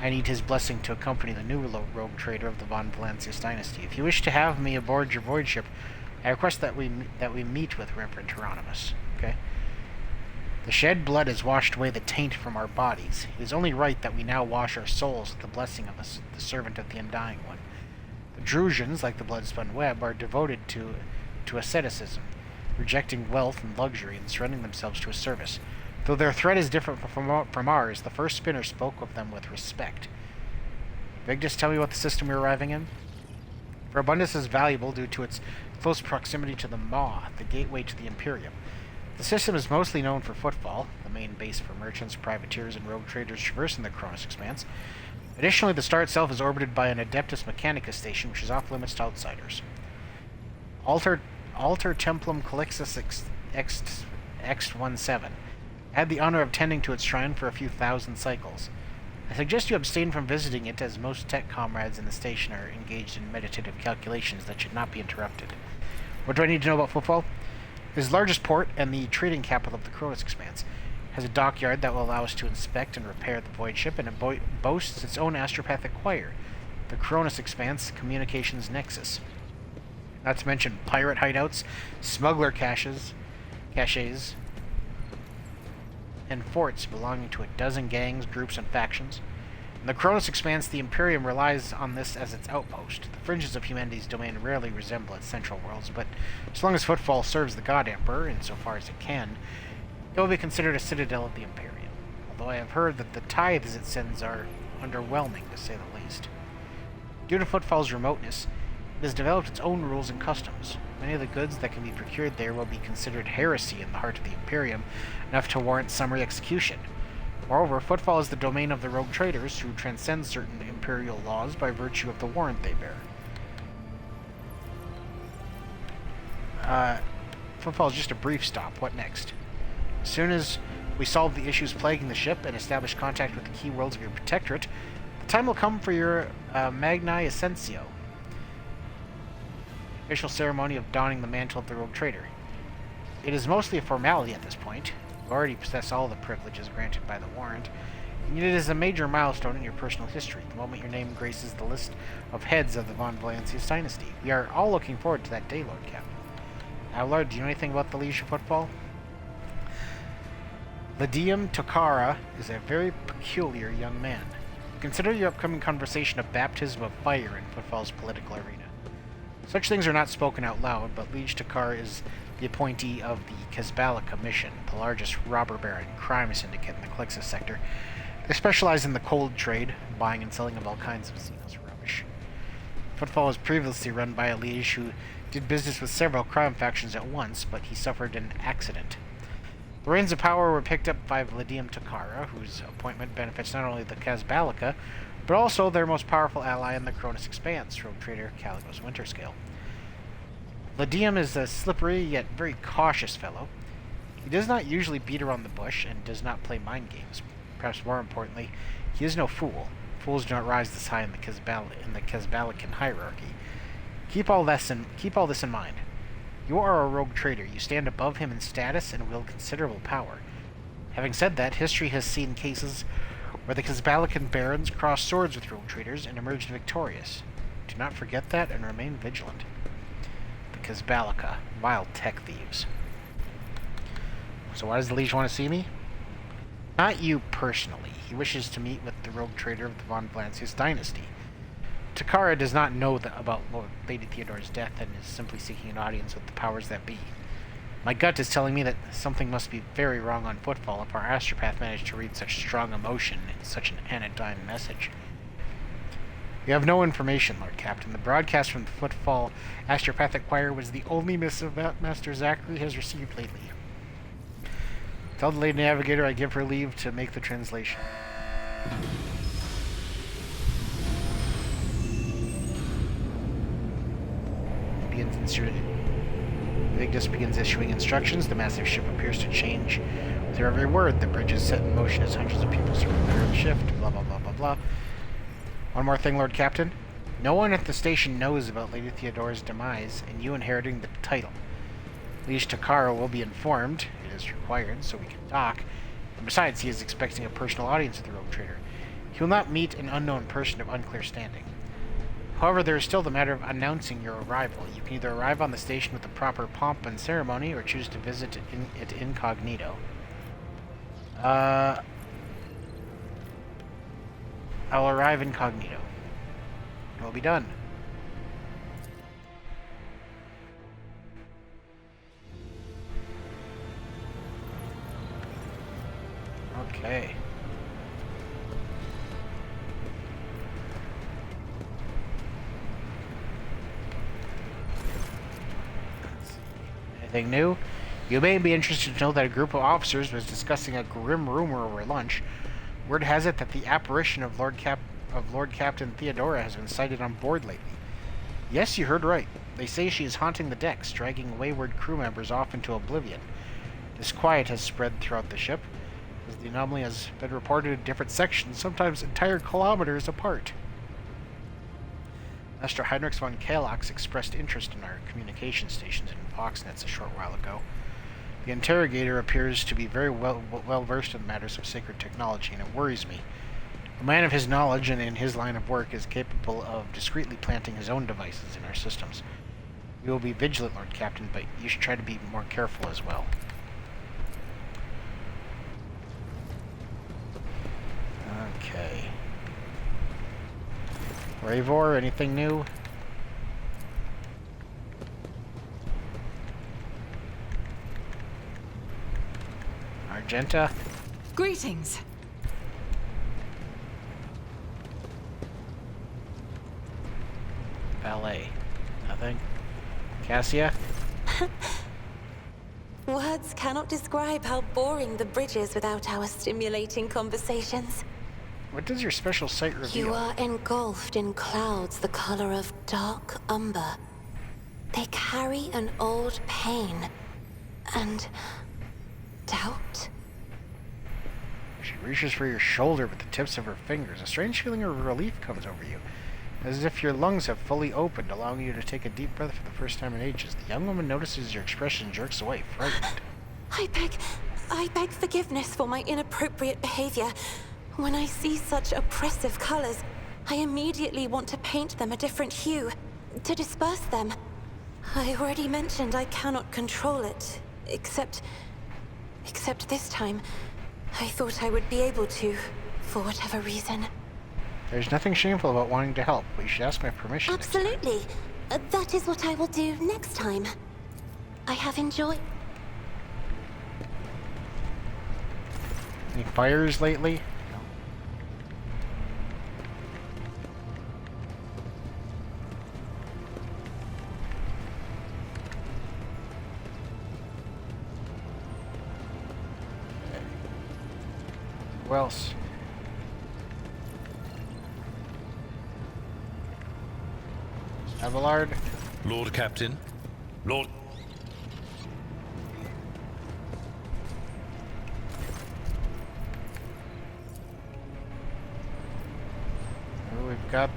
I need his blessing to accompany the new rogue trader of the von Valancius dynasty. If you wish to have me aboard your voyage ship, I request that we meet with Reverend Hieronymus. Okay? The shed blood has washed away the taint from our bodies. It is only right that we now wash our souls with the blessing of the servant of the Undying One. The Drusians, like the blood-spun web, are devoted to asceticism, rejecting wealth and luxury and surrendering themselves to his service. Though their threat is different from ours, the first spinner spoke of them with respect. Vigdis, tell me what the system we're arriving in? For Abundus is valuable due to its close proximity to the Maw, the gateway to the Imperium. The system is mostly known for Footfall, the main base for merchants, privateers, and rogue traders traversing the Cronus Expanse. Additionally, the star itself is orbited by an Adeptus Mechanica station, which is off-limits to outsiders. Alter Templum Calixus X17. I had the honor of tending to its shrine for a few thousand cycles. I suggest you abstain from visiting it, as most tech comrades in the station are engaged in meditative calculations that should not be interrupted. What do I need to know about Footfall? It is the largest port and the trading capital of the Cronus Expanse. It has a dockyard that will allow us to inspect and repair the void ship, and it boasts its own astropathic choir, the Cronus Expanse Communications Nexus. Not to mention pirate hideouts, smuggler caches, and forts belonging to a dozen gangs, groups, and factions. In the Cronus Expanse, the Imperium relies on this as its outpost. The fringes of humanity's domain rarely resemble its central worlds, but so long as Footfall serves the God Emperor, insofar as it can, it will be considered a citadel of the Imperium, although I have heard that the tithes it sends are underwhelming, to say the least. Due to Footfall's remoteness, it has developed its own rules and customs. Many of the goods that can be procured there will be considered heresy in the heart of the Imperium, enough to warrant summary execution. Moreover, Footfall is the domain of the rogue traders who transcend certain imperial laws by virtue of the warrant they bear. Footfall is just a brief stop. What next? As soon as we solve the issues plaguing the ship and establish contact with the key worlds of your protectorate, the time will come for your Magni Ascensio, official ceremony of donning the mantle of the rogue trader. It is mostly a formality at this point. You already possess all the privileges granted by the warrant, and it is a major milestone in your personal history, the moment your name graces the list of heads of the von Valancius dynasty. We are all looking forward to that day, Lord Captain. Now, Lord, do you know anything about the Liege of Footfall? Lydium Tokara is a very peculiar young man. consider your upcoming conversation a baptism of fire in Footfall's political arena. Such things are not spoken out loud, but Liege Takar is the appointee of the Kazbalika Mission, the largest robber baron crime syndicate in the Klixus sector. They specialize in the cold trade, buying and selling of all kinds of Xenos rubbish. Footfall was previously run by a liege who did business with several crime factions at once, but he suffered an accident. The reins of power were picked up by Vladium Takara, whose appointment benefits not only the Kazbalika, but also their most powerful ally in the Cronus Expanse, rogue trader Caligos Winterscale. Vladium is a slippery yet very cautious fellow. He does not usually beat around the bush and does not play mind games. Perhaps more importantly, he is no fool. Fools do not rise this high in the Kazbalikan hierarchy. Keep all this in mind. You are a rogue trader. You stand above him in status and wield considerable power. Having said that, history has seen cases where the Kazbalikan barons crossed swords with rogue traders and emerged victorious. Do not forget that and remain vigilant. The Kazbalika, vile tech thieves. So why does the Liege want to see me? Not you personally. He wishes to meet with the rogue trader of the Von Valancius dynasty. Takara does not know about Lady Theodore's death and is simply seeking an audience with the powers that be. My gut is telling me that something must be very wrong on Footfall if our astropath managed to read such strong emotion in such an anodyne message. You have no information, Lord Captain. The broadcast from the Footfall Astropathic Choir was the only missive that Master Zachary has received lately. Tell the Lady Navigator I give her leave to make the translation. Vigdis begins issuing instructions. The massive ship appears to change with her every word. The bridge is set in motion as hundreds of people prepare to shift. Blah, blah, blah, blah, blah. One more thing, Lord Captain. No one at the station knows about Lady Theodore's demise and you inheriting the title. Liege Takara will be informed. It is required, so we can talk. And besides, he is expecting a personal audience with the rogue trader. He will not meet an unknown person of unclear standing. However, there is still the matter of announcing your arrival. You can either arrive on the station with the proper pomp and ceremony, or choose to visit it incognito. I'll arrive incognito. It will be done. Okay. Anything new? You may be interested to know that a group of officers was discussing a grim rumor over lunch. Word has it that the apparition of Lord Captain Theodora has been sighted on board lately. Yes, you heard right. They say she is haunting the decks, dragging wayward crew members off into oblivion. Disquiet has spread throughout the ship, as the anomaly has been reported in different sections, sometimes entire kilometers apart. Master Heinrich von Kalox expressed interest in our communication stations in Voxnets a short while ago. The interrogator appears to be very well versed in matters of sacred technology, and it worries me. A man of his knowledge and in his line of work is capable of discreetly planting his own devices in our systems. We will be vigilant, Lord Captain, but you should try to be more careful as well. Okay. Ravor, anything new? Argenta? Greetings. Ballet. Nothing. Cassia? Words cannot describe how boring the bridge is without our stimulating conversations. What does your special sight reveal? You are engulfed in clouds the color of dark umber. They carry an old pain and doubt. She reaches for your shoulder with the tips of her fingers. A strange feeling of relief comes over you, as if your lungs have fully opened, allowing you to take a deep breath for the first time in ages. The young woman notices your expression and jerks away, frightened. I beg forgiveness for my inappropriate behavior. When I see such oppressive colors, I immediately want to paint them a different hue, to disperse them. I already mentioned I cannot control it, except this time, I thought I would be able to, for whatever reason. There's nothing shameful about wanting to help, but you should ask my permission. Absolutely. That is what I will do next time. I have enjoyed... Any fires lately? No. Who else? Abelard? Lord Captain. Lord... Oh, we've got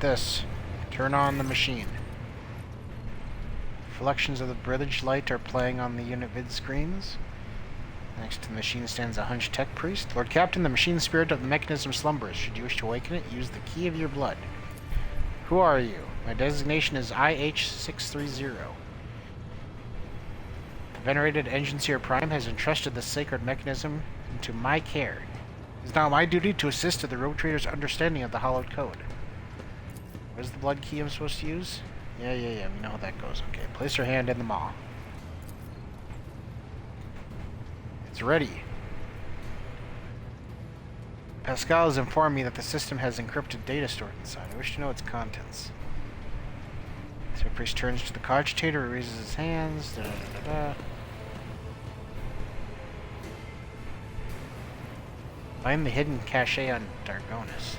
this. Turn on the machine. Reflections of the bridge light are playing on the unit vid screens. Next to the machine stands a hunched tech priest. Lord Captain, the machine spirit of the mechanism slumbers. Should you wish to awaken it, use the key of your blood. Who are you? My designation is IH-630. The venerated Engine Seer Prime has entrusted the sacred mechanism into my care. It is now my duty to assist in the Rogue Trader's understanding of the hallowed code. Where's the blood key I'm supposed to use? Yeah, we know how that goes. Okay, place your hand in the maw. It's ready. Pascal has informed me that the system has encrypted data stored inside. I wish to know its contents. So priest turns to the cogitator, raises his hands. Find the hidden cache on Dargonis.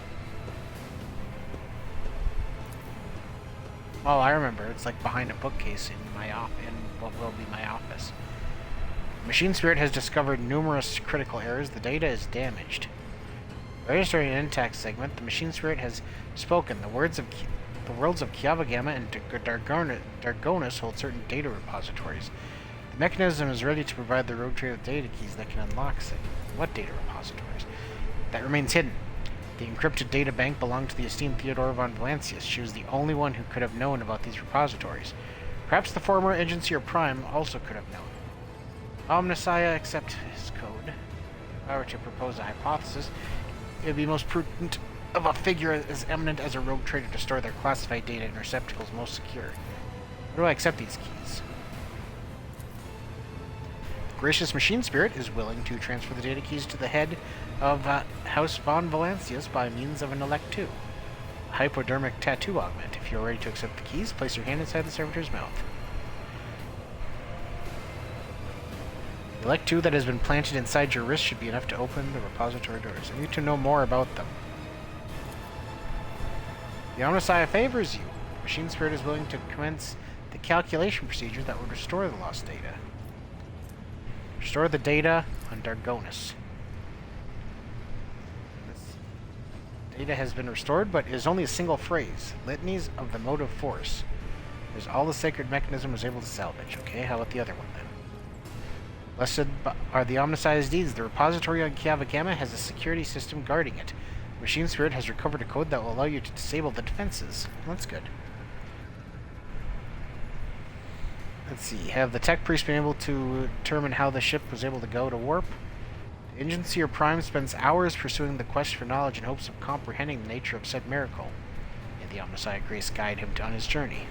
Oh, I remember. It's like behind a bookcase in what will be my office. Machine Spirit has discovered numerous critical errors. The data is damaged. Registering an intact segment, the Machine Spirit has spoken. The worlds of Kiava Gamma and Dargonis hold certain data repositories. The mechanism is ready to provide the Rogue Trader with data keys that can unlock it. What data repositories? That remains hidden. The encrypted data bank belonged to the esteemed Theodora von Valancius. She was the only one who could have known about these repositories. Perhaps the former Engine Seer Prime also could have known. Omnissiah accept his code. If I were to propose a hypothesis, it would be most prudent of a figure as eminent as a rogue trader to store their classified data in receptacles most secure. How do I accept these keys? Gracious Machine Spirit is willing to transfer the data keys to the head of House von Valancius by means of an Elect 2. A hypodermic tattoo augment. If you are ready to accept the keys, place your hand inside the servitor's mouth. The Elect 2 that has been planted inside your wrist should be enough to open the repository doors. I need to know more about them. The Omnissiah favors you. Machine Spirit is willing to commence the calculation procedure that would restore the lost data. Restore the data on Dargonis. This data has been restored, but it is only a single phrase. Litanies of the motive force. There's all the sacred mechanism was able to salvage. Okay, how about the other one then? Blessed are the Omnissiah's deeds. The repository on Kiava Gamma has a security system guarding it. Machine Spirit has recovered a code that will allow you to disable the defenses. That's good. Let's see. Have the tech priest been able to determine how the ship was able to go to warp? The Engine Seer Prime spends hours pursuing the quest for knowledge in hopes of comprehending the nature of said miracle. May the Omnissiah Grace guide him on his journey.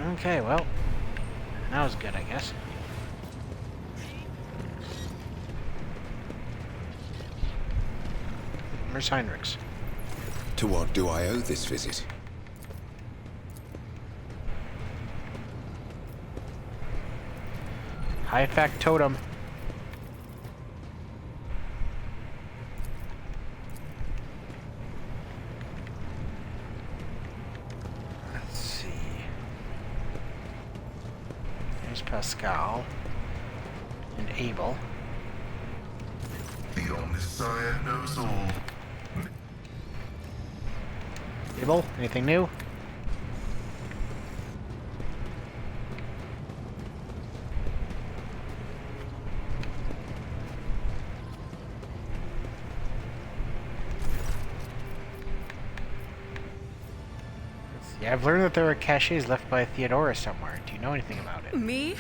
Okay, well, that was good, I guess. Where's Heinrichs? To what do I owe this visit? High fact totem. Let's see. There's Pascal and Abel. The Omnissiah knows all. Abel, anything new? Yeah, I've learned that there are caches left by Theodora somewhere. Do you know anything about it? Me?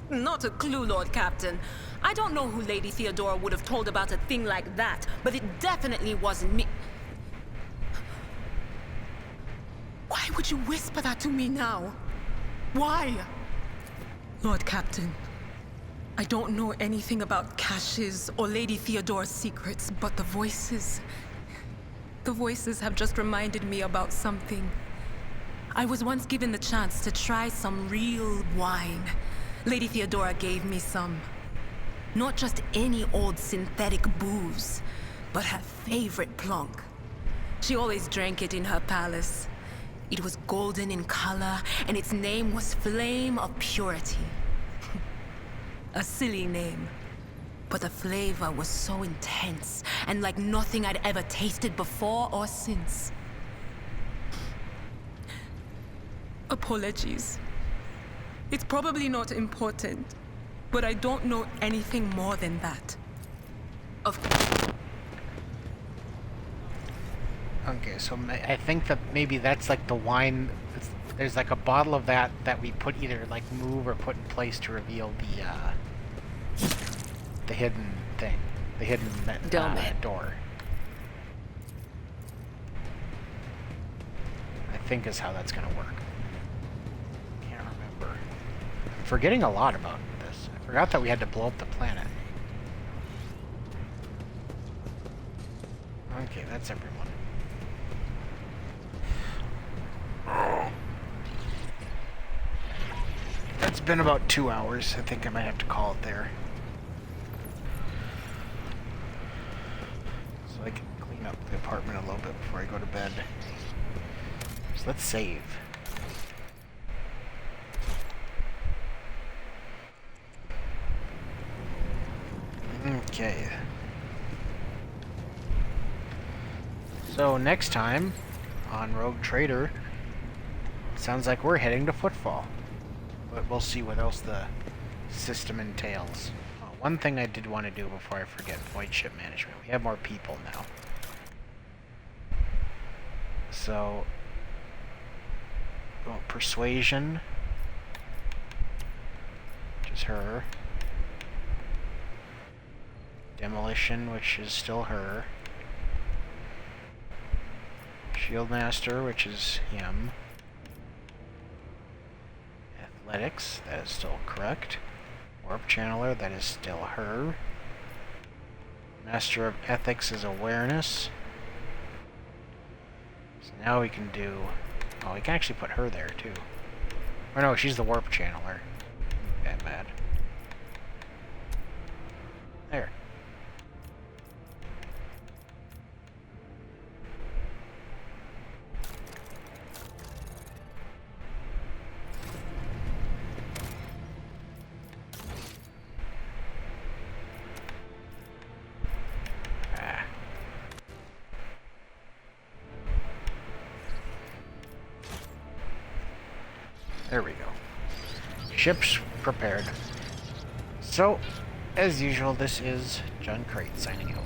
Not a clue, Lord Captain. I don't know who Lady Theodora would have told about a thing like that, but it definitely wasn't me. Why would you whisper that to me now? Why? Lord Captain, I don't know anything about Cash's or Lady Theodora's secrets, but the voices have just reminded me about something. I was once given the chance to try some real wine. Lady Theodora gave me some. Not just any old synthetic booze, but her favorite plonk. She always drank it in her palace. It was golden in color, and its name was Flame of Purity. A silly name, but the flavor was so intense, and like nothing I'd ever tasted before or since. Apologies. It's probably not important, but I don't know anything more than that. Okay, so I think that maybe that's like the wine. There's like a bottle of that we put either like move or put in place to reveal the hidden thing, the hidden door. I think is how that's gonna work. Can't remember. I'm forgetting a lot about this. I forgot that we had to blow up the planet. Okay, that's everyone. It's been about 2 hours. I think I might have to call it there. So I can clean up the apartment a little bit before I go to bed. So let's save. Okay. So next time on Rogue Trader, sounds like we're heading to Footfall. But we'll see what else the system entails. One thing I did want to do before I forget, Void Ship Management. We have more people now. So, Persuasion, which is her. Demolition, which is still her. Shieldmaster, which is him. Athletics, that is still correct. Warp Channeler, that is still her. Master of Ethics is Awareness. So now we can do... Oh, we can actually put her there, too. Or no, she's the Warp Channeler. That bad. There. There we go. Ships prepared. So, as usual, this is John Crate signing out.